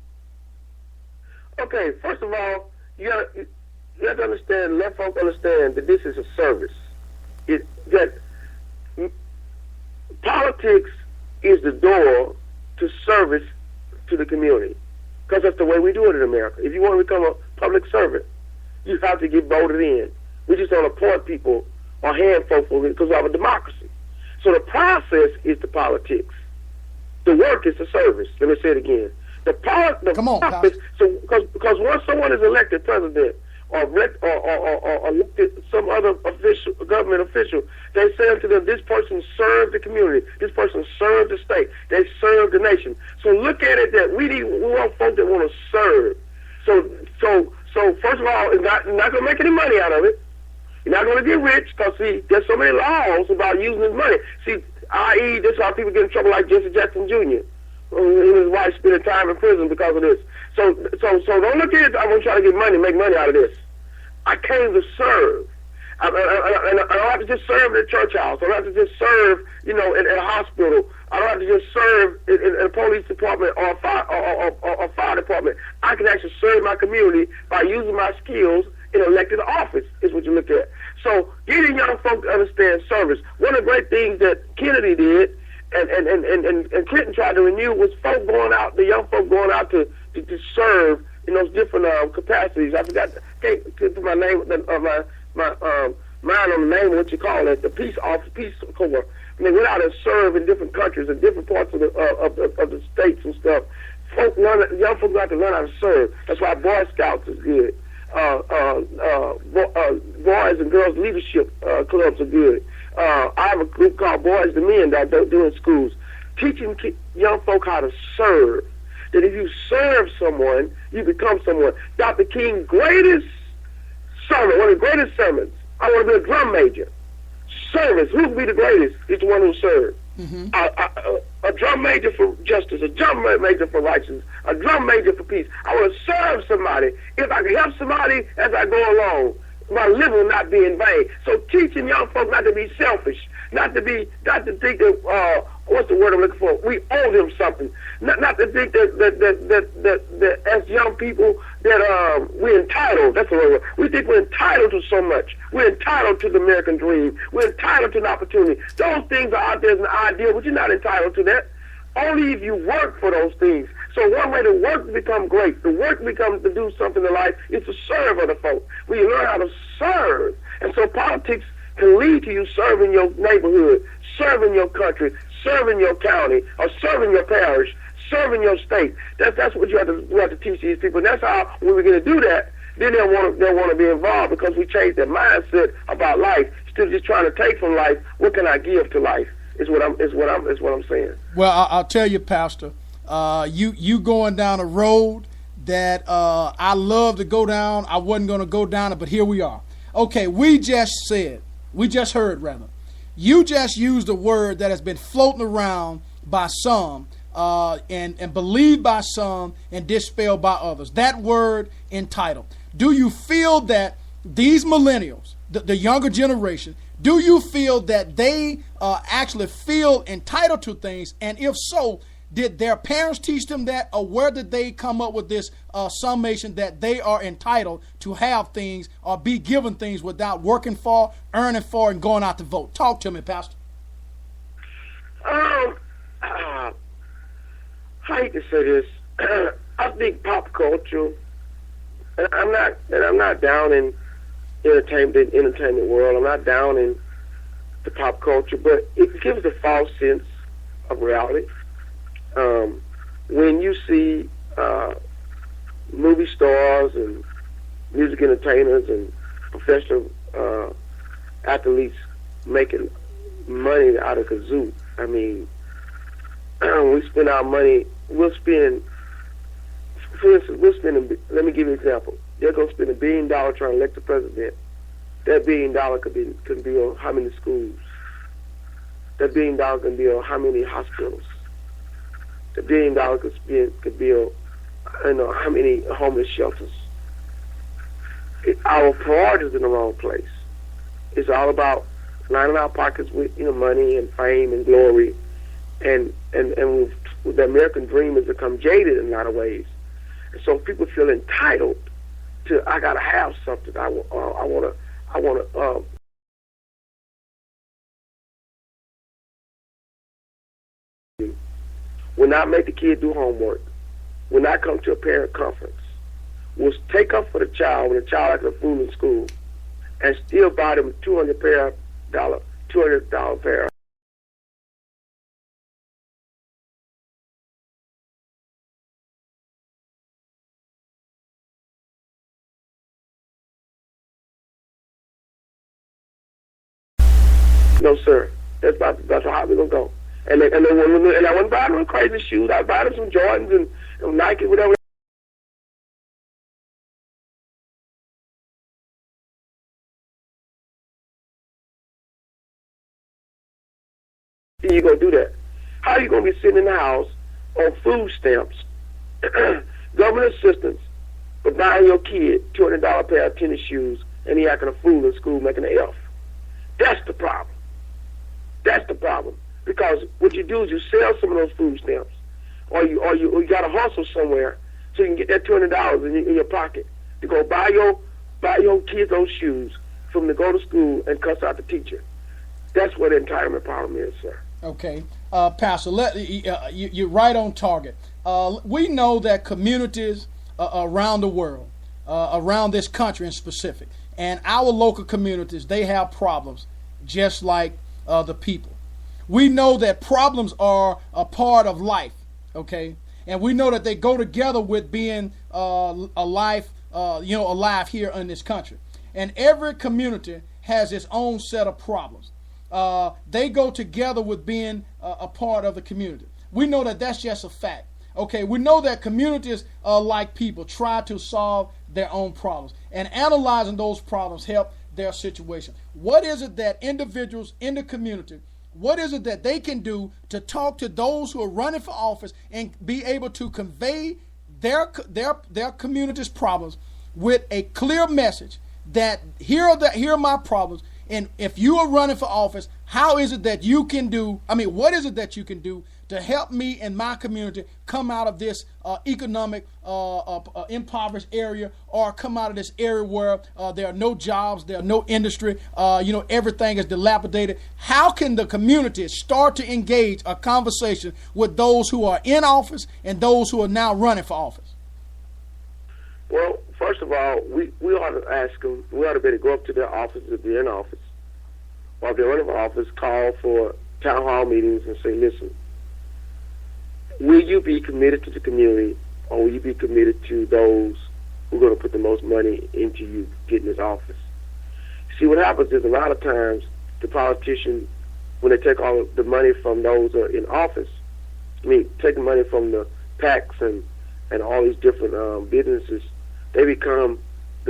Okay, first of all, you have to understand, let folks understand that this is a service. That politics is the door to service to the community, because that's the way we do it in America. If you want to become a public servant, you have to get voted in. We just don't appoint people or hand folks because we have a democracy. So the process is the politics. The work is the service. Let me say it again. Come on, process, so because once someone is elected president or elected some other official, government official, they say unto them, this person served the community, this person served the state, they served the nation. So look at it that we want folks that want to serve. So first of all, it's not going to make any money out of it. You're not going to get rich because, see, there's so many laws about using this money. See, i.e., this is how people get in trouble like Jesse Jackson Jr. And his wife spending time in prison because of this. So don't look at it, I'm going to try to get money, make money out of this. I came to serve. I don't have to just serve in a church house. I don't have to just serve, in a hospital. I don't have to just serve in a police department or a fire department. I can actually serve my community by using my skills in elected office, is what you look at. So getting young folk to understand service. One of the great things that Kennedy did and Clinton tried to renew was the young folk going out to serve in those different capacities. I forgot to put my name, my mind on the name of what you call it, the Peace Corps. And they went out and served in different countries and different parts of the states and stuff. Young folks got to learn how to serve. That's why Boy Scouts is good. Boys and girls leadership clubs are good. I have a group called Boys to Men that I do in schools, teaching young folk how to serve. That if you serve someone, you become someone. Dr. King's greatest sermon, one of the greatest sermons, I want to be a drum major. Service, who will be the greatest? Is the one who serves. Mm-hmm. A drum major for justice, a drum major for righteousness, a drum major for peace. I want to serve somebody. If I can help somebody as I go along, my living will not be in vain. So teaching young folks not to be selfish, not to think that what's the word I'm looking for? We owe them something. Not to think that as young people that we're entitled. That's the word. We think we're entitled to so much. We're entitled to the American dream. We're entitled to an opportunity. Those things are out there as an ideal, but you're not entitled to that. Only if you work for those things. So one way to work to become great, the work becomes to do something in life, is to serve other folk. When you learn how to serve, and so politics can lead to you serving your neighborhood, serving your country, serving your county, or serving your parish, serving your state. That's what you have to teach these people. And that's how, when we're going to do that, then they'll want to be involved, because we change their mindset about life. Instead of just trying to take from life, what can I give to life? Is what I'm saying. Well, I'll tell you, Pastor, you going down a road that I love to go down. I wasn't going to go down it, but here we are. Okay, we just heard, you just used a word that has been floating around by some and believed by some and dispelled by others. That word, entitled. Do you feel that these millennials, the younger generation, do you feel that they actually feel entitled to things? And if so, did their parents teach them that, or where did they come up with this summation that they are entitled to have things or be given things without working for, earning for, and going out to vote? Talk to me, Pastor. I hate to say this. I think pop culture, and I'm not down in entertainment world. I'm not down in the pop culture, but it gives a false sense of reality. When you see movie stars and music entertainers and professional athletes making money out of kazoo, I mean, we spend our money. For instance, let me give you an example. They're going to spend $1 billion trying to elect the president. That $1 billion could be on how many schools? That $1 billion can be on how many hospitals? The $1 billion could be on, how many homeless shelters? Our priorities in the wrong place. It's all about lining our pockets with money and fame and glory, and the American dream has become jaded in a lot of ways, and so people feel entitled to. I gotta have something. I want to. Will not make the kid do homework. Will not come to a parent conference. Will take up for the child when the child acts a fool in school, and still buy them $200 pair No, sir. That's how we're going to go. And I wasn't buying them crazy shoes. I was buying them some Jordans and Nike, whatever. You going to do that? How are you going to be sitting in the house on food stamps, government assistance, but buying your kid $200 pair of tennis shoes, and he acting a fool in school making an F? That's the problem. That's the problem. Because what you do is you sell some of those food stamps, or you got to hustle somewhere so you can get that $200 in your pocket to go buy your kids those shoes for them to go to school and cuss out the teacher. That's what the entitlement problem is, sir. Okay, Pastor, you're right on target. We know that communities around the world, around this country in specific, and our local communities, they have problems just like the people. We know that problems are a part of life, okay? And we know that they go together with being alive here in this country. And every community has its own set of problems. They go together with being a part of the community. We know that that's just a fact. Okay, we know that communities, like people, try to solve their own problems, and analyzing those problems help their situation. What is it that individuals in the community, what is it that they can do to talk to those who are running for office and be able to convey their community's problems with a clear message that here are my problems, and if you are running for office, how is it that you can do, what is it that you can do to help me and my community come out of this economic impoverished area, or come out of this area where there are no jobs, there are no industry, everything is dilapidated. How can the community start to engage a conversation with those who are in office and those who are now running for office? Well, first of all, we ought to ask them, we ought to be able to go up to their offices if they're in office, or if they're running for office, call for town hall meetings and say, listen, will you be committed to the community, or will you be committed to those who are going to put the most money into you getting this office? See, what happens is a lot of times the politicians, when they take all the money from those who are in office, taking money from the PACs and all these different businesses, they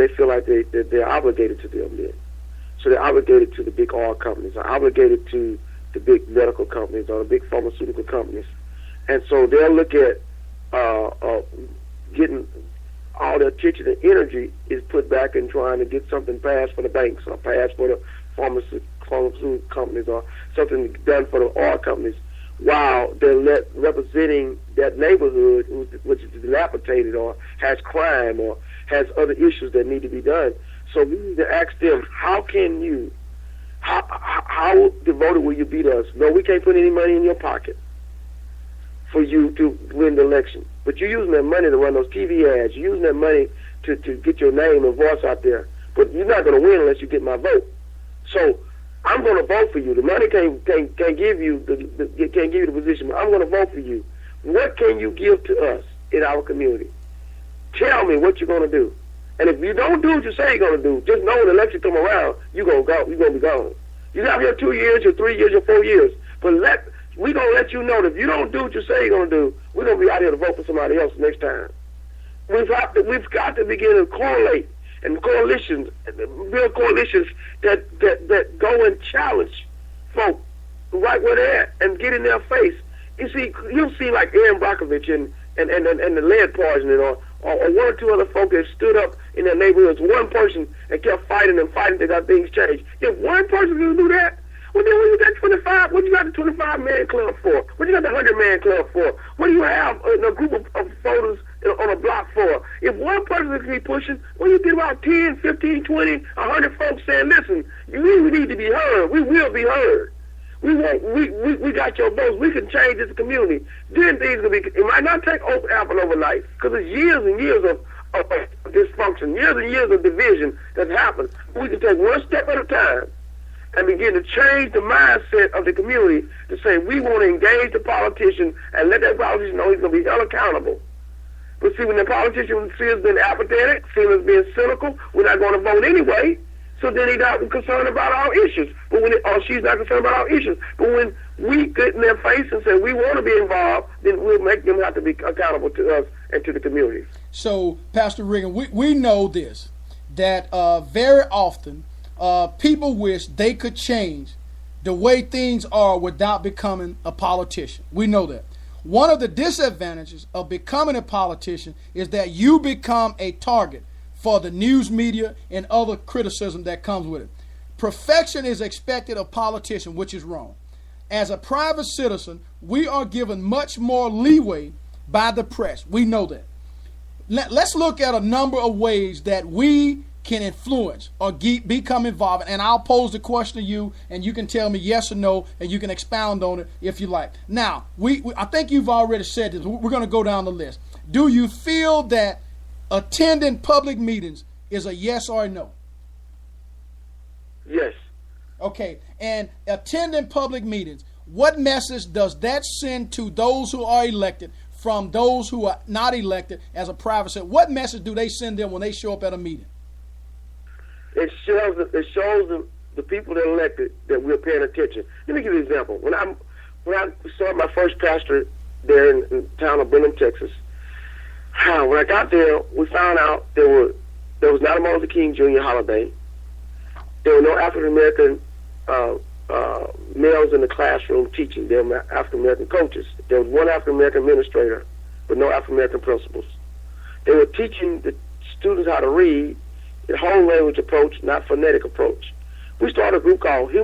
feel like they're obligated to them then. So they're obligated to the big oil companies, they're obligated to the big medical companies or the big pharmaceutical companies. And so they'll look at getting all their attention and energy is put back in trying to get something passed for the banks, or passed for the pharmaceutical companies, or something done for the oil companies, while they're representing that neighborhood which is dilapidated or has crime or has other issues that need to be done. So we need to ask them, how devoted will you be to us? No, we can't put any money in your pocket for you to win the election. But you're using that money to run those TV ads. You're using that money to get your name and voice out there. But you're not going to win unless you get my vote. So I'm going to vote for you. The money can't give you the position, but I'm going to vote for you. What can you give to us in our community? Tell me what you're going to do. And if you don't do what you say you're going to do, just know when the election come around, you're going to be gone. You're not here 2 years, or 3 years, or 4 years. But we're going to let you know that if you don't do what you say you're going to do, we're going to be out here to vote for somebody else next time. We've got to begin to correlate and coalitions, build coalitions that go and challenge folk right where they're at and get in their face. You see, you'll see like Aaron Brockovich and the lead poisoning, or one or two other folk that stood up in their neighborhoods, one person, and kept fighting to got things changed. If one person can do that, well, then what you got 25? What you got the 25-man club for? What you got the 100-man club for? What do you have a group of voters on a block for? If one person can be pushing, well, you get about 10, 15, 20, 100 folks saying, listen, you need to be heard. We will be heard. We got your votes. We can change this community. Then things will be. It might not take apple overnight, because it's years and years of dysfunction, years and years of division that's happened. We can take one step at a time and begin to change the mindset of the community to say we want to engage the politician and let that politician know he's going to be held accountable. But see, when the politician sees us being apathetic, sees us being cynical, we're not going to vote anyway. So then he's not concerned about our issues. But or she's not concerned about our issues. But when we get in their face and say we want to be involved, then we'll make them have to be accountable to us and to the community. So, Pastor Regan, we know this, that very often people wish they could change the way things are without becoming a politician. We know that. One of the disadvantages of becoming a politician is that you become a target for the news media and other criticism that comes with it. Perfection is expected of politicians, which is wrong. As a private citizen, we are given much more leeway by the press. We know that. Let's look at a number of ways that we can influence or become involved. And I'll pose the question to you, and you can tell me yes or no, and you can expound on it if you like. Now, I think you've already said this. We're going to go down the list. Do you feel that attending public meetings is a yes or a no? Yes. Okay. And attending public meetings, what message does that send to those who are elected from those who are not elected as a private citizen? What message do they send them when they show up at a meeting? It shows the people that are elected that we're paying attention. Let me give you an example. When I started my first pastor there in the town of Brenham, Texas, when I got there, we found out there was not a Martin Luther King Jr. holiday. There were no African American males in the classroom teaching. There were African American coaches. There was one African American administrator, but no African American principals. They were teaching the students how to read the whole language approach, not phonetic approach. We started a group called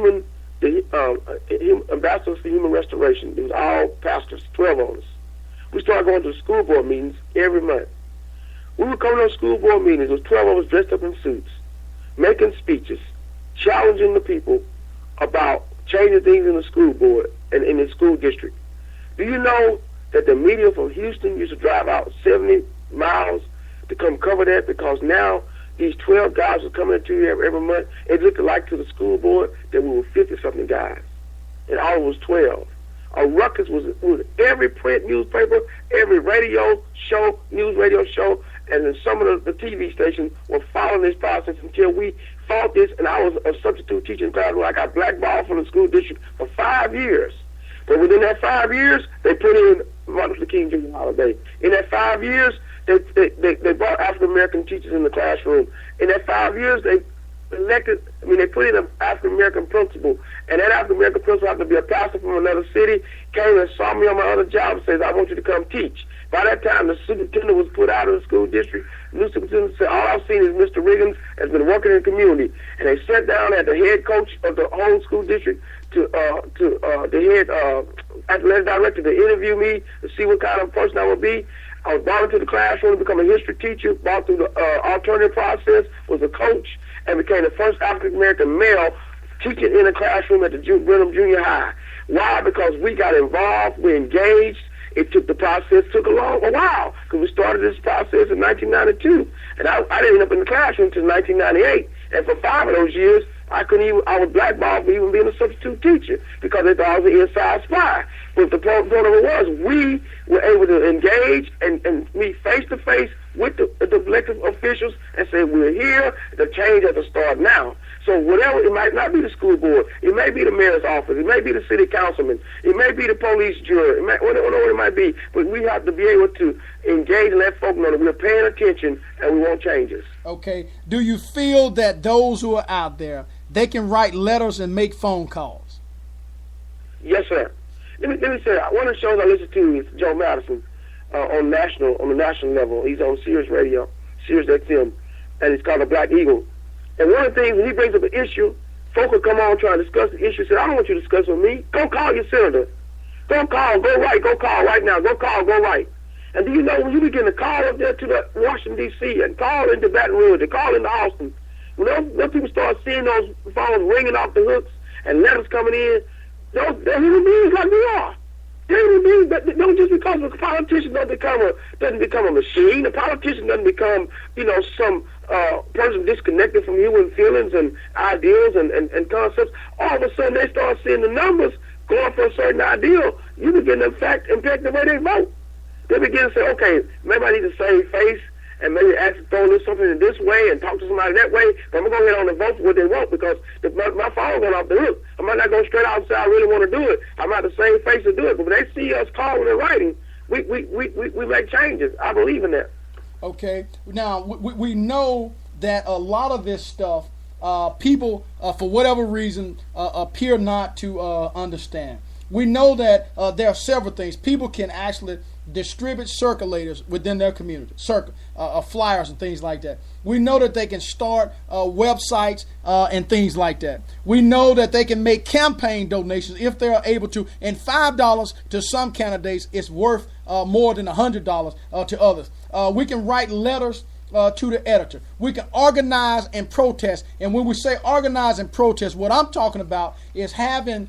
Ambassadors for Human Restoration. It was all pastors, 12 of us. We started going to the school board meetings every month. We would come to those school board meetings. It was 12 of us dressed up in suits, making speeches, challenging the people about changing things in the school board and in the school district. Do you know that the media from Houston used to drive out 70 miles to come cover that? Because now these 12 guys are coming to you every month. It looked like to the school board that we were 50-something guys, and all was 12. A ruckus was every print newspaper, every news radio show, and then some of the TV stations were following this process until we fought this, and I was a substitute teaching class where I got blackballed from the school district for 5 years. But within that 5 years, they put in Martin Luther King Jr. holiday. In that 5 years, they brought African American teachers in the classroom. In that 5 years, they put in an African American principal, and that African American principal happened to be a pastor from another city, came and saw me on my other job and says, I want you to come teach. By that time, the superintendent was put out of the school district. The new superintendent said, all I've seen is Mr. Riggins has been working in the community. And they sat down at the head coach of the whole school district to the head athletic director to interview me to see what kind of person I would be. I was brought into the classroom to become a history teacher, brought through the alternative process, was a coach, and became the first African-American male teaching in a classroom at the Brenham Junior High. Why? Because we got involved, we engaged. It took a while, because we started this process in 1992. And I didn't end up in the classroom until 1998. And for 5 of those years, I was blackballed for even being a substitute teacher because they thought I was an inside spy. But the point of it was, we were able to engage and meet face to face with the elected officials and say, we're here, the change has to start now. So whatever, it might not be the school board, it may be the mayor's office, it may be the city councilman, it may be the police jury, whatever it might be, but we have to be able to engage and let folk know that we're paying attention and we want changes. Okay. Do you feel that those who are out there, they can write letters and make phone calls? Yes, sir. Let me say, one of the shows I listen to is Joe Madison on the national level. He's on Sirius Radio, Sirius XM, and it's called The Black Eagle. And one of the things, when he brings up an issue, folk will come on trying to discuss the issue. Say, I don't want you to discuss with me. Go call your senator. Go call, go write, go call right now. Go call, go write. And do you know, when you begin to call up there to the Washington, D.C., and call into Baton Rouge, and call into Austin, when people start seeing those phones ringing off the hooks and letters coming in, they're human beings like we are. They're human beings. Don't just because a politician doesn't become a machine. A politician doesn't become, some person disconnected from human feelings and ideals and concepts. All of a sudden, they start seeing the numbers going for a certain ideal. You begin to impact the way they vote. They begin to say, okay, maybe I need to save face and maybe ask to throw something in this way and talk to somebody that way, but I'm going to get on the vote for what they want because my phone going off the hook. I might not go straight out and say I really want to do it. I might have the same face to do it, but when they see us calling and writing, we make changes. I believe in that. Okay. Now, we know that a lot of this stuff, people, for whatever reason, appear not to understand. We know that there are several things. People can actually distribute circulators within their community, flyers and things like that. We know that they can start websites and things like that. We know that they can make campaign donations if they are able to. And $5 to some candidates is worth more than $100 to others. We can write letters to the editor. We can organize and protest. And when we say organize and protest, what I'm talking about is having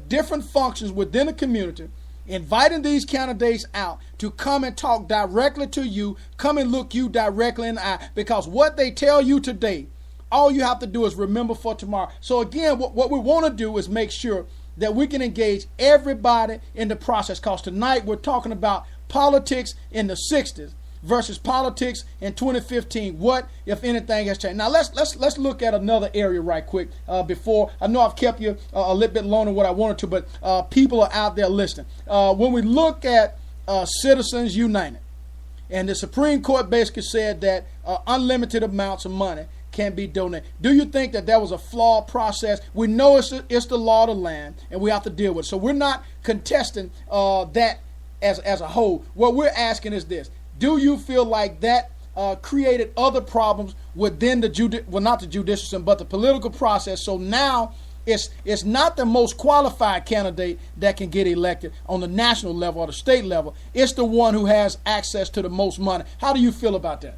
different functions within the community, inviting these candidates out to come and talk directly to you, come and look you directly in the eye, because what they tell you today, all you have to do is remember for tomorrow. So again, what we want to do is make sure that we can engage everybody in the process, because tonight we're talking about politics in the 60s versus politics in 2015. What, if anything, has changed? Now let's look at another area right quick before. I know I've kept you a little bit longer than what I wanted to, but people are out there listening. When we look at Citizens United, and the Supreme Court basically said that unlimited amounts of money can be donated. Do you think that was a flawed process? We know it's the law of the land, and we have to deal with it. So we're not contesting that as a whole. What we're asking is this: do you feel like that created other problems within not the judicial system, but the political process? So now it's not the most qualified candidate that can get elected on the national level or the state level. It's the one who has access to the most money. How do you feel about that?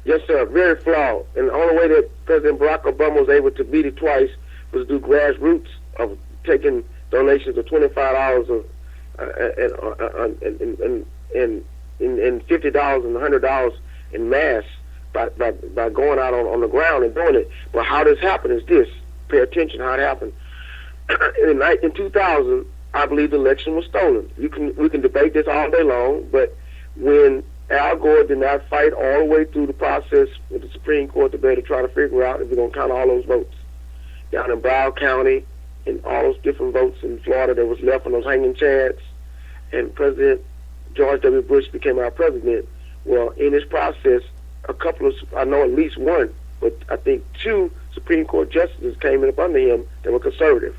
Yes, sir. Very flawed. And the only way that President Barack Obama was able to beat it twice was to do grassroots of taking donations of $25 and $50 and $100 in mass by going out on the ground and doing it. But how this happened is this. Pay attention how it happened. In 2000, I believe the election was stolen. We can debate this all day long, but when Al Gore did not fight all the way through the process with the Supreme Court debate to try to figure out if we're going to count all those votes down in Broward County and all those different votes in Florida that was left on those hanging chads, and President George W. Bush became our president. Well, in this process, I know at least one, but I think two Supreme Court justices came in up under him that were conservative,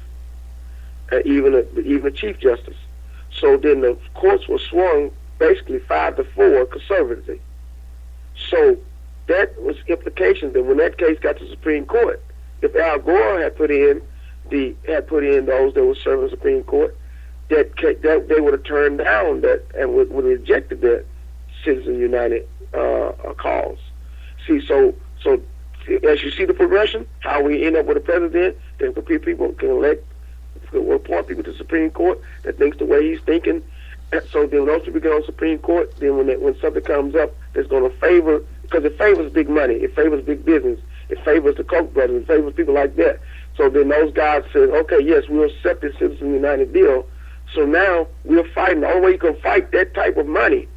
even a Chief Justice. So then the courts were swung basically 5-4 conservatively. So that was implications that when that case got to the Supreme Court, if Al Gore had put in those that were serving the Supreme Court, that they would have turned down that and would have rejected that Citizens United cause. See, so as you see the progression, how we end up with a president that people can elect, appoint people to the Supreme Court that thinks the way he's thinking. So then those people get on the Supreme Court, then when something comes up that's going to favor, because it favors big money, it favors big business, it favors the Koch brothers, it favors people like that. So then those guys say, okay, yes, we'll accept this Citizens United deal. So now we're fighting. The only way you can fight that type of money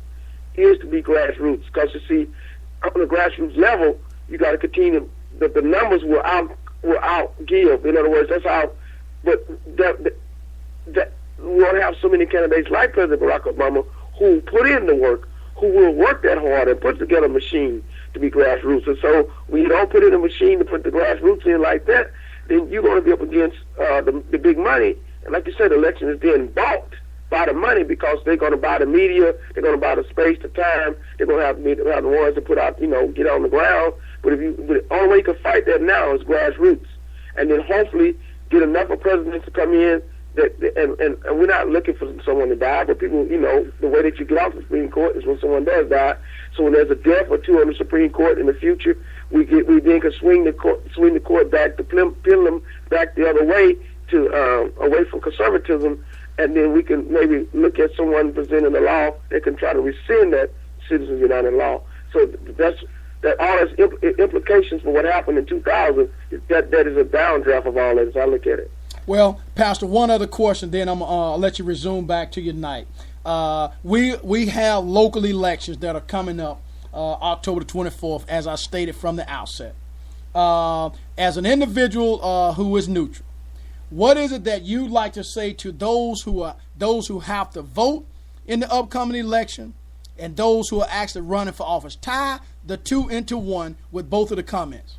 is to be grassroots. Because you see, on the grassroots level, you got to continue. The numbers will out give. In other words, that's how. But that we don't have so many candidates like President Barack Obama who put in the work, who will work that hard and put together a machine to be grassroots. And so when you don't put in a machine to put the grassroots in like that, then you're going to be up against the big money. And like you said, the election is being bought by the money because they're going to buy the media, they're going to buy the space, the time, they're going to have the ones to put out, get on the ground. But the only way you can fight that now is grassroots. And then hopefully get enough of presidents to come in and we're not looking for someone to die, but people, the way that you get off the Supreme Court is when someone does die. So when there's a death or two on the Supreme Court in the future, we then can swing the court back, the pendulum back the other way to away from conservatism, and then we can maybe look at someone presenting a law that can try to rescind that Citizens United law. So that all has implications for what happened in 2000. That is a downdraft of all that as I look at it. Well, Pastor, one other question, then I'll let you resume back to your night. We have local elections that are coming up October the 24th, as I stated from the outset. As an individual who is neutral, what is it that you'd like to say to those who have to vote in the upcoming election and those who are actually running for office? Tie the two into one with both of the comments.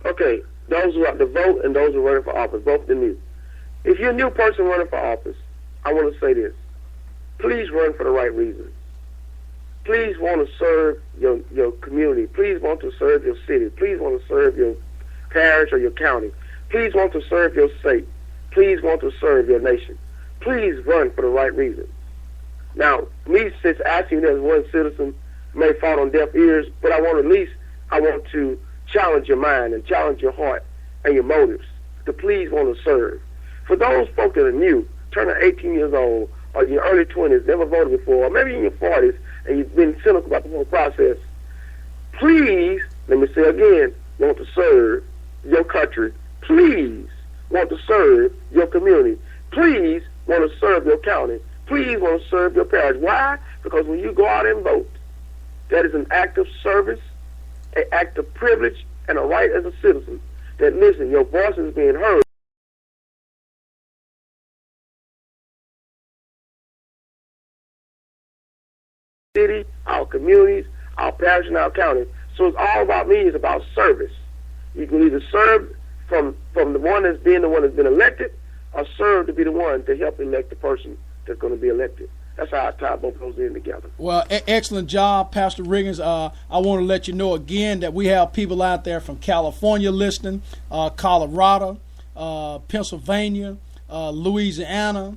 Okay, those who have to vote and those who are running for office, both of them. If you're a new person running for office, I want to say this. Please run for the right reasons. Please want to serve your community. Please want to serve your city. Please want to serve your parish or your county. Please want to serve your state. Please want to serve your nation. Please run for the right reasons. Now, me, since asking you as one citizen may fall on deaf ears, but I want to challenge your mind and challenge your heart and your motives to please want to serve. For those folks that are new, turning 18 years old, or in your early 20s, never voted before, or maybe in your 40s, and you've been cynical about the whole process, please, let me say again, want to serve your country. Please want to serve your community. Please want to serve your county. Please want to serve your parish. Why? Because when you go out and vote, that is an act of service, an act of privilege, and a right as a citizen. That, listen, your voice is being heard. City, our communities, our parish, and our county. So it's all about me. It's about service. You can either serve from the one that's being the one that's been elected, or serve to be the one to help elect the person that's going to be elected. That's how I tie both those in together. Well, excellent job, Pastor Riggins. I want to let you know again that we have people out there from California listening, Colorado, Pennsylvania, Louisiana,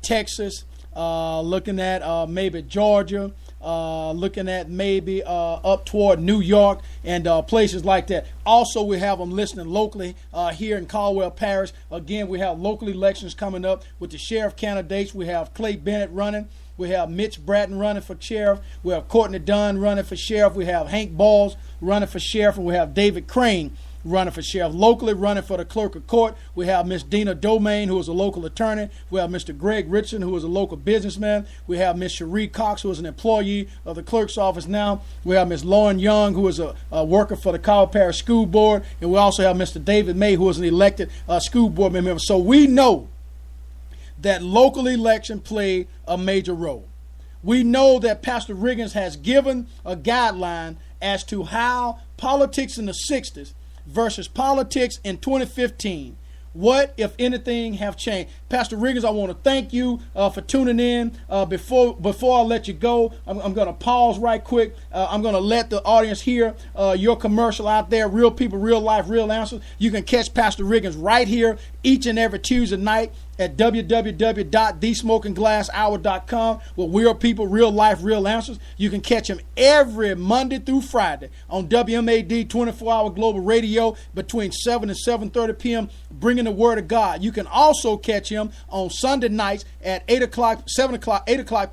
Texas, looking at maybe Georgia, looking at maybe up toward New York and places like that. Also, we have them listening locally here in Caldwell Parish. Again, we have local elections coming up with the sheriff candidates. We have Clay Bennett running. We have Mitch Bratton running for sheriff. We have Courtney Dunn running for sheriff. We have Hank Balls running for sheriff. And we have David Crane running for sheriff. Locally running for the clerk of court, we have Miss Dina Domain, who is a local attorney. We have Mr. Greg Richardson, who is a local businessman. We have Miss Cherie Cox, who is an employee of the clerk's office now. We have Miss Lauren Young, who is a worker for the Caldwell Parish School Board. And we also have Mr. David May, who is an elected school board member. So we know that local election play a major role. We know that Pastor Riggins has given a guideline as to how politics in the 60s versus politics in 2015. What, if anything, have changed? Pastor Riggins, I want to thank you for tuning in. Before I let you go, I'm going to pause right quick. I'm going to let the audience hear your commercial out there, Real People, Real Life, Real Answers. You can catch Pastor Riggins right here each and every Tuesday night at www.thesmokingglasshour.com with Real People, Real Life, Real Answers. You can catch him every Monday through Friday on WMAD 24-hour global radio between 7 and 7:30 p.m., bringing the Word of God. You can also catch him on Sunday nights at 8 o'clock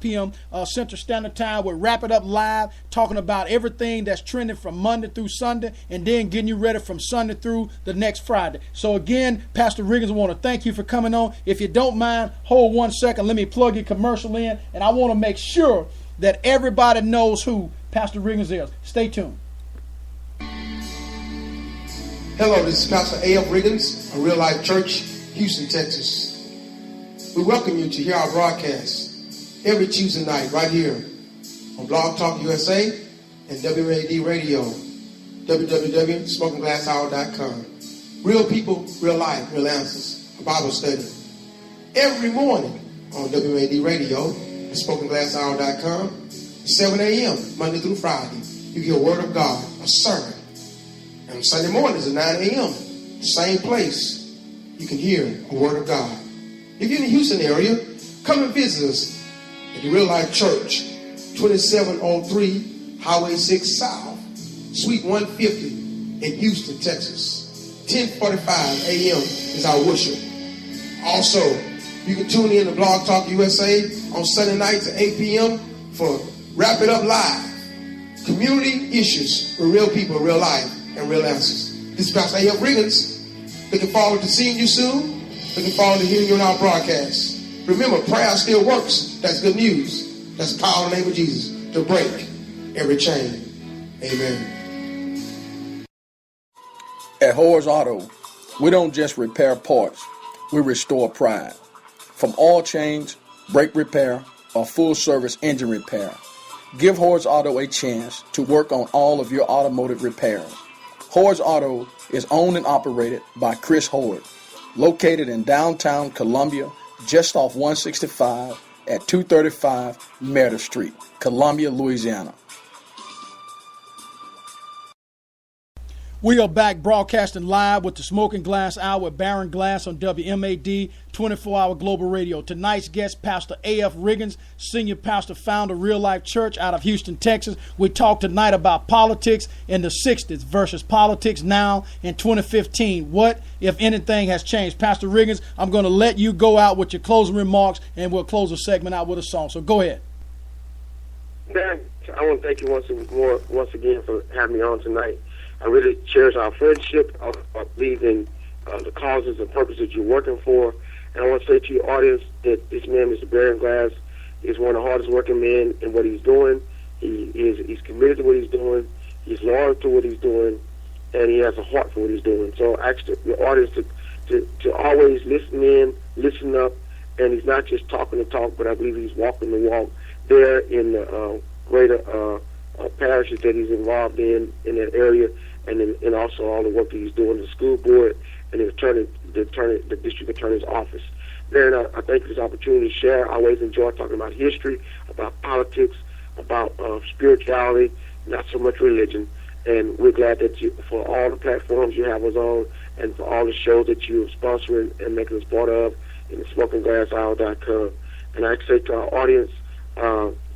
p.m. Central Standard Time. We'll wrap it up live, talking about everything that's trending from Monday through Sunday, and then getting you ready from Sunday through the next Friday. So again, Pastor Riggins, I want to thank you for coming on. If you don't mind, hold 1 second. Let me plug your commercial in, and I want to make sure that everybody knows who Pastor Riggins is. Stay tuned. Hello, this is Pastor A.F. Riggins of Real Life Church, Houston, Texas. We welcome you to hear our broadcast every Tuesday night right here on Blog Talk USA and WMAD Radio, www.smokingglasshour.com. Real People, Real Life, Real Answers, a Bible study. Every morning on WMAD Radio and SmokingGlassHour.com, 7 a.m. Monday through Friday, you hear Word of God, a sermon. And on Sunday mornings at 9 a.m., same place, you can hear a Word of God. If you're in the Houston area, come and visit us at the Real Life Church, 2703 Highway 6 South, Suite 150 in Houston, Texas. 10:45 a.m. is our worship. Also, you can tune in to Blog Talk USA on Sunday nights at 8 p.m. for Wrap It Up Live. Community issues with real people, real life, and real answers. This is Pastor A.F. Riggins. Looking forward to seeing you soon. Looking forward to hearing you on our broadcast. Remember, prayer still works. That's good news. That's the power in the name of Jesus to break every chain. Amen. At Horace Auto, we don't just repair parts, we restore pride. From oil change, brake repair, or full service engine repair, give Horace Auto a chance to work on all of your automotive repairs. Horace Auto is owned and operated by Chris Howard, located in downtown Columbia, just off 165 at 235 Meredith Street, Columbia, Louisiana. We are back broadcasting live with the Smoking Glass Hour with Baron Glass on WMAD 24-hour Global Radio. Tonight's guest, Pastor A.F. Riggins, Senior Pastor, founder, Real Life Church out of Houston, Texas. We talk tonight about politics in the 60s versus politics now in 2015. What, if anything, has changed? Pastor Riggins, I'm going to let you go out with your closing remarks, and we'll close the segment out with a song. So go ahead. Dan, I want to thank you once again for having me on tonight. I really cherish our friendship. I believe in the causes and purposes you're working for. And I want to say to your audience that this man, Mr. Baron Glass, is one of the hardest working men in what he's doing. He's committed to what he's doing. He's loyal to what he's doing. And he has a heart for what he's doing. So I ask your audience to always listen in, listen up. And he's not just talking the talk, but I believe he's walking the walk there in the greater parishes that he's involved in that area. And also all the work that he's doing in the school board and the district attorney's office. Then I thank you for this opportunity to share. I always enjoy talking about history, about politics, about spirituality, not so much religion. And we're glad that for all the platforms you have us on and for all the shows that you're sponsoring and making us part of in the SmokingGlassHour.com. And I say to our audience,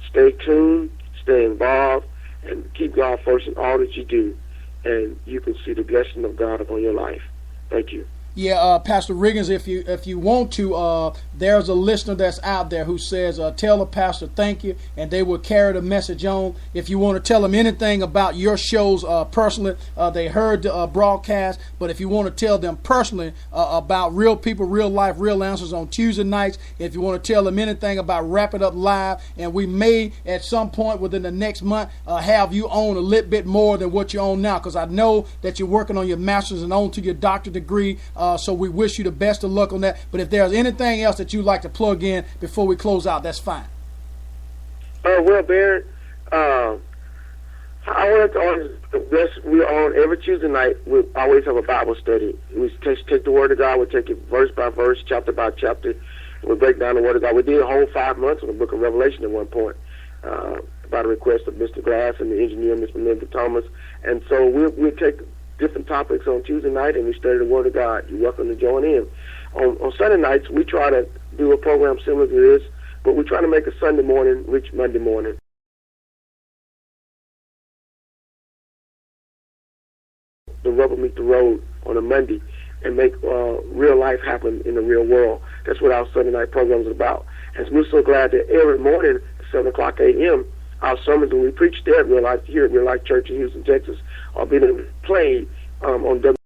stay tuned, stay involved, and keep God first in all that you do. And you can see the blessing of God upon your life. Thank you. Yeah, Pastor Riggins, if you want to, there's a listener that's out there who says, tell the pastor thank you, and they will carry the message on. If you want to tell them anything about your shows personally, they heard the broadcast, but if you want to tell them personally about Real People, Real Life, Real Answers on Tuesday nights, if you want to tell them anything about Wrap It Up Live, and we may at some point within the next month have you on a little bit more than what you own now, because I know that you're working on your master's and on to your doctorate degree. So we wish you the best of luck on that. But if there's anything else that you'd like to plug in before we close out, that's fine. Well, Baron, I want to we're on every Tuesday night. We always have a Bible study. We take the Word of God. We take it verse by verse, chapter by chapter. And we break down the Word of God. We did a whole 5 months on the book of Revelation at one point by the request of Mr. Glass and the engineer, Mr. Linda Thomas. And so we'll take different topics on Tuesday night, and we study the Word of God. You're welcome to join in. On Sunday nights, we try to do a program similar to this, but we try to make a Sunday morning reach Monday morning. The rubber meet the road on a Monday and make real life happen in the real world. That's what our Sunday night program is about. And we're so glad that every morning at 7 o'clock a.m., our sermons when we preach there at Real Life, here at Real Life Church in Houston, Texas, are being played on that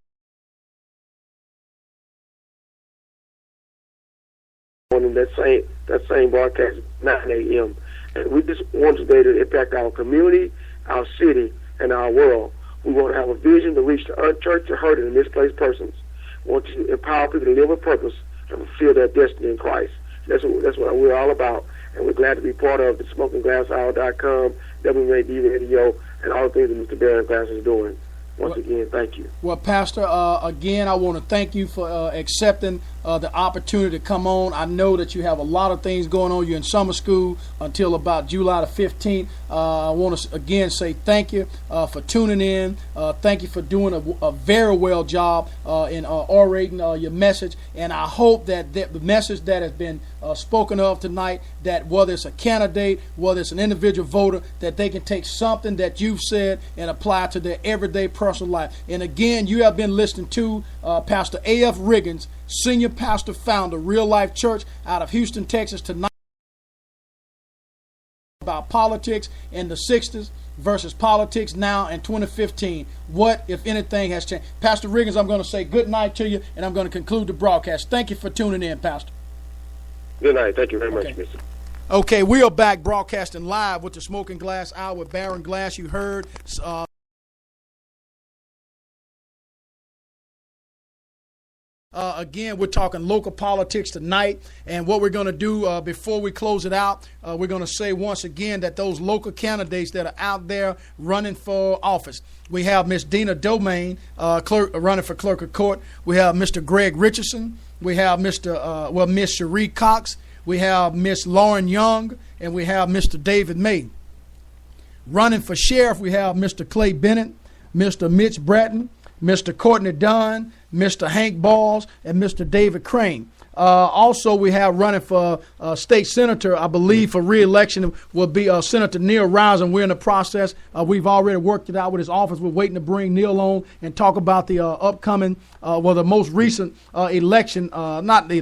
same broadcast at 9 a.m. And we just want today to impact our community, our city, and our world. We want to have a vision to reach the unchurched, the hurting, and misplaced persons. We want to empower people to live with purpose and fulfill their destiny in Christ. That's what we're all about. And we're glad to be part of the SmokingGlassHour.com, WMAD Radio, and all the things that Mr. Baron Glass is doing. Once again, thank you. Well, Pastor, again, I want to thank you for accepting the opportunity to come on. I know that you have a lot of things going on. You're in summer school until about July the 15th. I want to, again, say thank you for tuning in. Thank you for doing a very well job in orating your message. And I hope that the message that has been spoken of tonight, that whether it's a candidate, whether it's an individual voter, that they can take something that you've said and apply to their everyday personal life. And again, you have been listening to Pastor A.F. Riggins, Senior Pastor, founder, Real Life Church out of Houston, Texas, tonight about politics in the 60s versus politics now in 2015. What, if anything, has changed? Pastor Riggins, I'm going to say good night to you, and I'm going to conclude the broadcast. Thank you for tuning in, Pastor. Good night. Thank you very much, Mr. Okay, we are back broadcasting live with the Smoking Glass Hour with Baron Glass. You heard again, we're talking local politics tonight, and what we're going to do before we close it out, we're going to say once again that those local candidates that are out there running for office, we have Miss Dina Domain running for clerk of court. We have Mr. Greg Richardson. We have Miss Cherie Cox. We have Miss Lauren Young, and we have Mr. David May. Running for sheriff, we have Mr. Clay Bennett, Mr. Mitch Bratton, Mr. Courtney Dunn, Mr. Hank Balls, and Mr. David Crane. Also, we have running for state senator, I believe, for re-election will be Senator Neil Risen. We're in the process. We've already worked it out with his office. We're waiting to bring Neil on and talk about the upcoming, the most recent the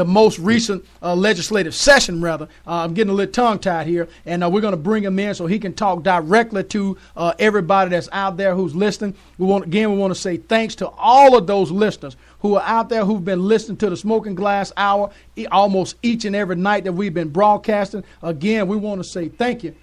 most recent legislative session, rather. I'm getting a little tongue-tied here, and we're going to bring him in so he can talk directly to everybody that's out there who's listening. We want to say thanks to all of those listeners who are out there who've been listening to the Smoking Glass Hour almost each and every night that we've been broadcasting. Again, we want to say thank you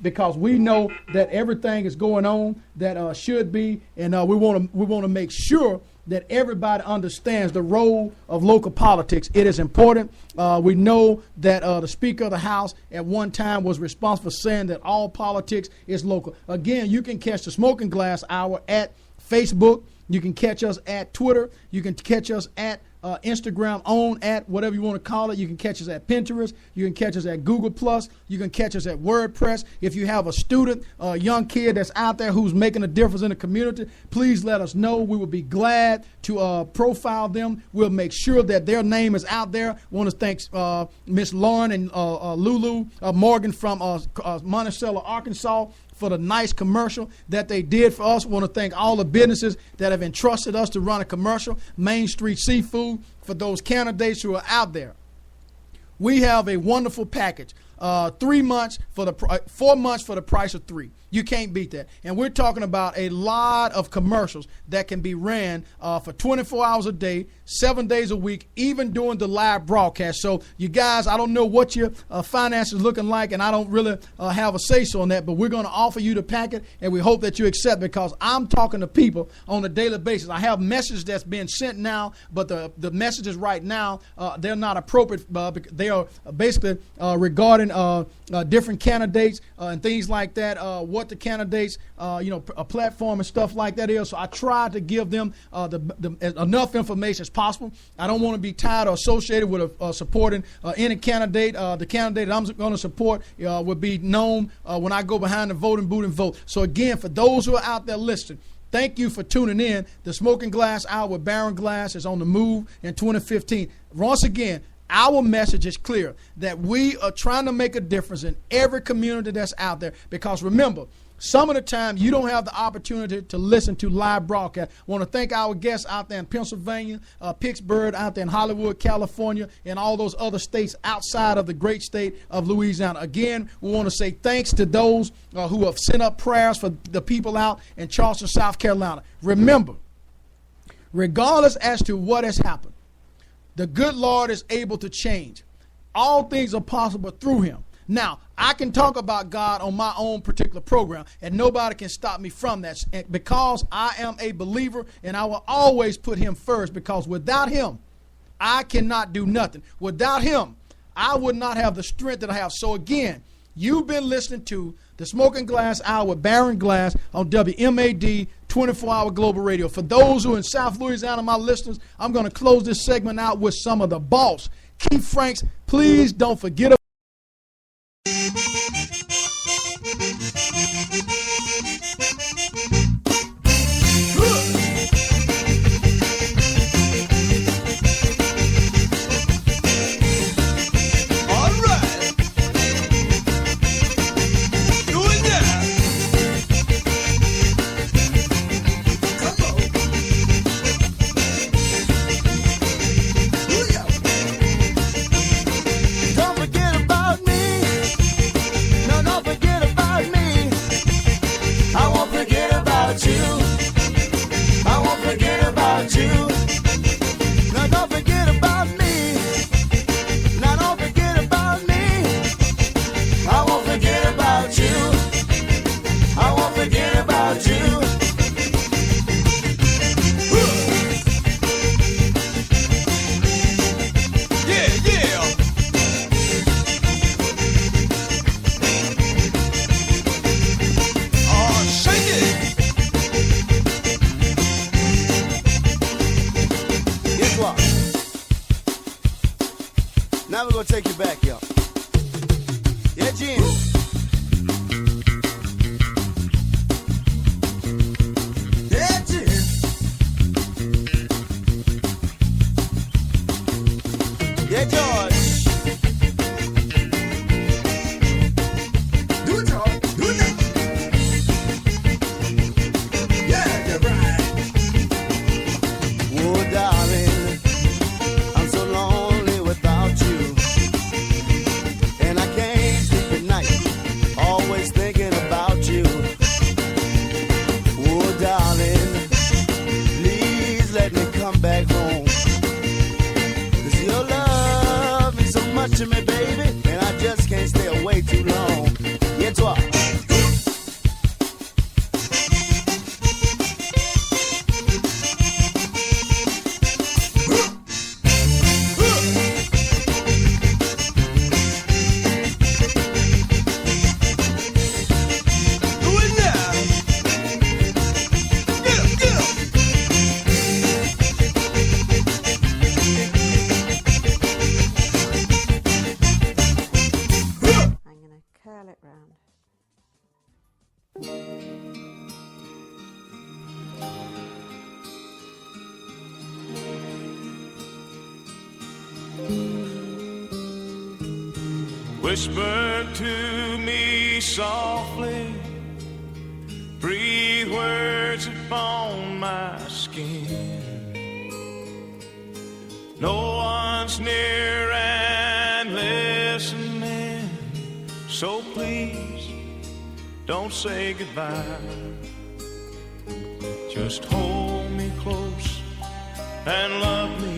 because we know that everything is going on that should be, and we want to make sure that everybody understands the role of local politics. It is important. We know that the Speaker of the House at one time was responsible for saying that all politics is local. Again, you can catch the Smoking Glass Hour at Facebook. You can catch us at Twitter. You can catch us at Instagram, at whatever you want to call it. You can catch us at Pinterest. You can catch us at Google+. You can catch us at WordPress. If you have a student, a young kid that's out there who's making a difference in the community, please let us know. We will be glad to profile them. We'll make sure that their name is out there. I want to thank Miss Lauren and Lulu Morgan from Monticello, Arkansas, for the nice commercial that they did for us. We want to thank all the businesses that have entrusted us to run a commercial. Main Street Seafood, for those candidates who are out there. We have a wonderful package. 4 months for the price of 3. You can't beat that. And we're talking about a lot of commercials that can be ran for 24 hours a day, 7 days a week, even during the live broadcast. So you guys, I don't know what your finances looking like, and I don't really have a say-so on that, but we're going to offer you the packet, and we hope that you accept, because I'm talking to people on a daily basis. I have messages that's being sent now, but the messages right now, they're not appropriate. They are basically regarding different candidates and things like that, what the candidates, a platform and stuff like that is. So I try to give them enough information as possible. I don't want to be tied or associated with supporting any candidate. The candidate I'm going to support will be known when I go behind the voting booth and vote. So again, for those who are out there listening, thank you for tuning in. The Smoking Glass Hour with Baron Glass is on the move in 2015. Once again, our message is clear that we are trying to make a difference in every community that's out there, because remember, some of the time you don't have the opportunity to listen to live broadcast. I want to thank our guests out there in Pennsylvania, Pittsburgh, out there in Hollywood, California, and all those other states outside of the great state of Louisiana. Again, we want to say thanks to those who have sent up prayers for the people out in Charleston, South Carolina. Remember, regardless as to what has happened, the good Lord is able to change. All things are possible through him. Now, I can talk about God on my own particular program, and nobody can stop me from that, because I am a believer, and I will always put him first, because without him, I cannot do nothing. Without him, I would not have the strength that I have. So again, you've been listening to the Smoking Glass Hour with Baron Glass on WMAD 24-hour global radio. For those who are in South Louisiana, my listeners, I'm going to close this segment out with some of the boss. Keith Franks, please don't forget about gonna take you back, y'all. Yeah, Jim. Yeah, Jim. Yeah, George. Do it, George. Do it now. Yeah, you're right. Oh, darling, I'm so lonely without you. And I can't sleep at night, always thinking about you. Oh, darling, please let me come back home. 'Cause your love means so much to me, baby, and I just can't stay away too long. Yeah, toi. I'm going to curl it round. Whisper to me softly, breathe words upon my skin. No one's near and listening, so please don't say goodbye. Just hold me close and love me.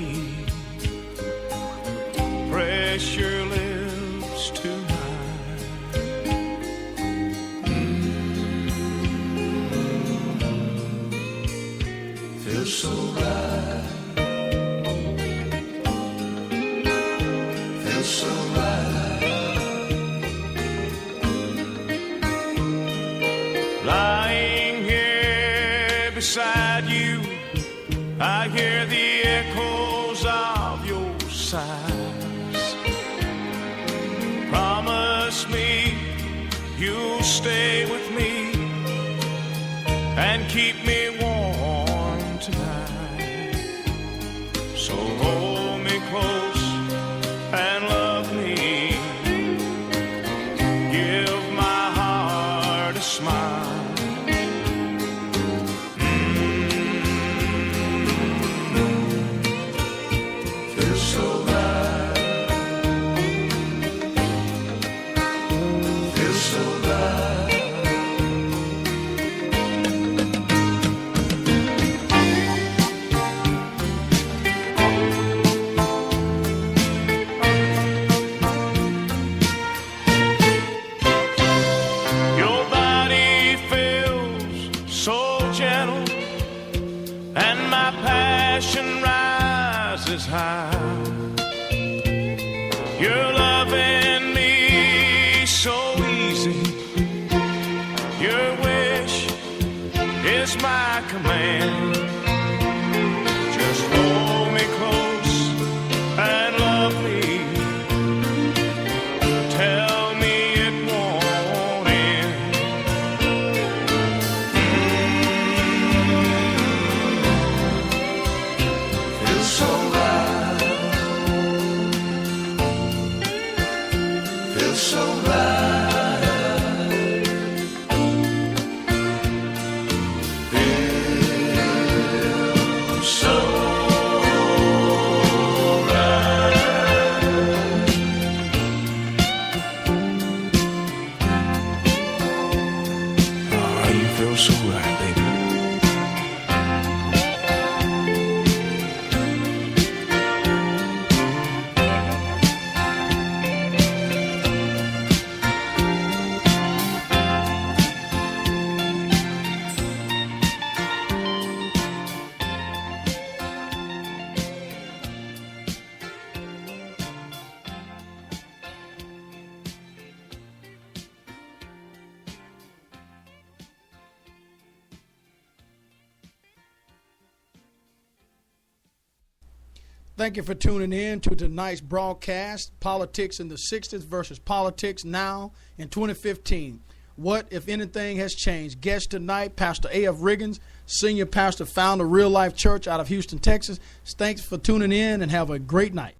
Press your lips to mine. Feels so right. Feels so right. Lying here beside you, I hear the echoes of your sighs. Promise me you'll stay with me and keep me warm tonight. So hold me close and love me. Give my heart a smile. Feels so right. Feels so right. Your body feels so gentle, and my passion rises high. You're loving me so easy. Your wish is my command. Just hold me close and love me. Tell me it won't end. Feels so right. Feels so right. Feels so right. Oh, you feel so right, baby. Thank you for tuning in to tonight's broadcast, Politics in the 60s versus Politics Now in 2015. What, if anything, has changed? Guest tonight, Pastor A.F. Riggins, Senior Pastor, founder of Real Life Church out of Houston, Texas. Thanks for tuning in and have a great night.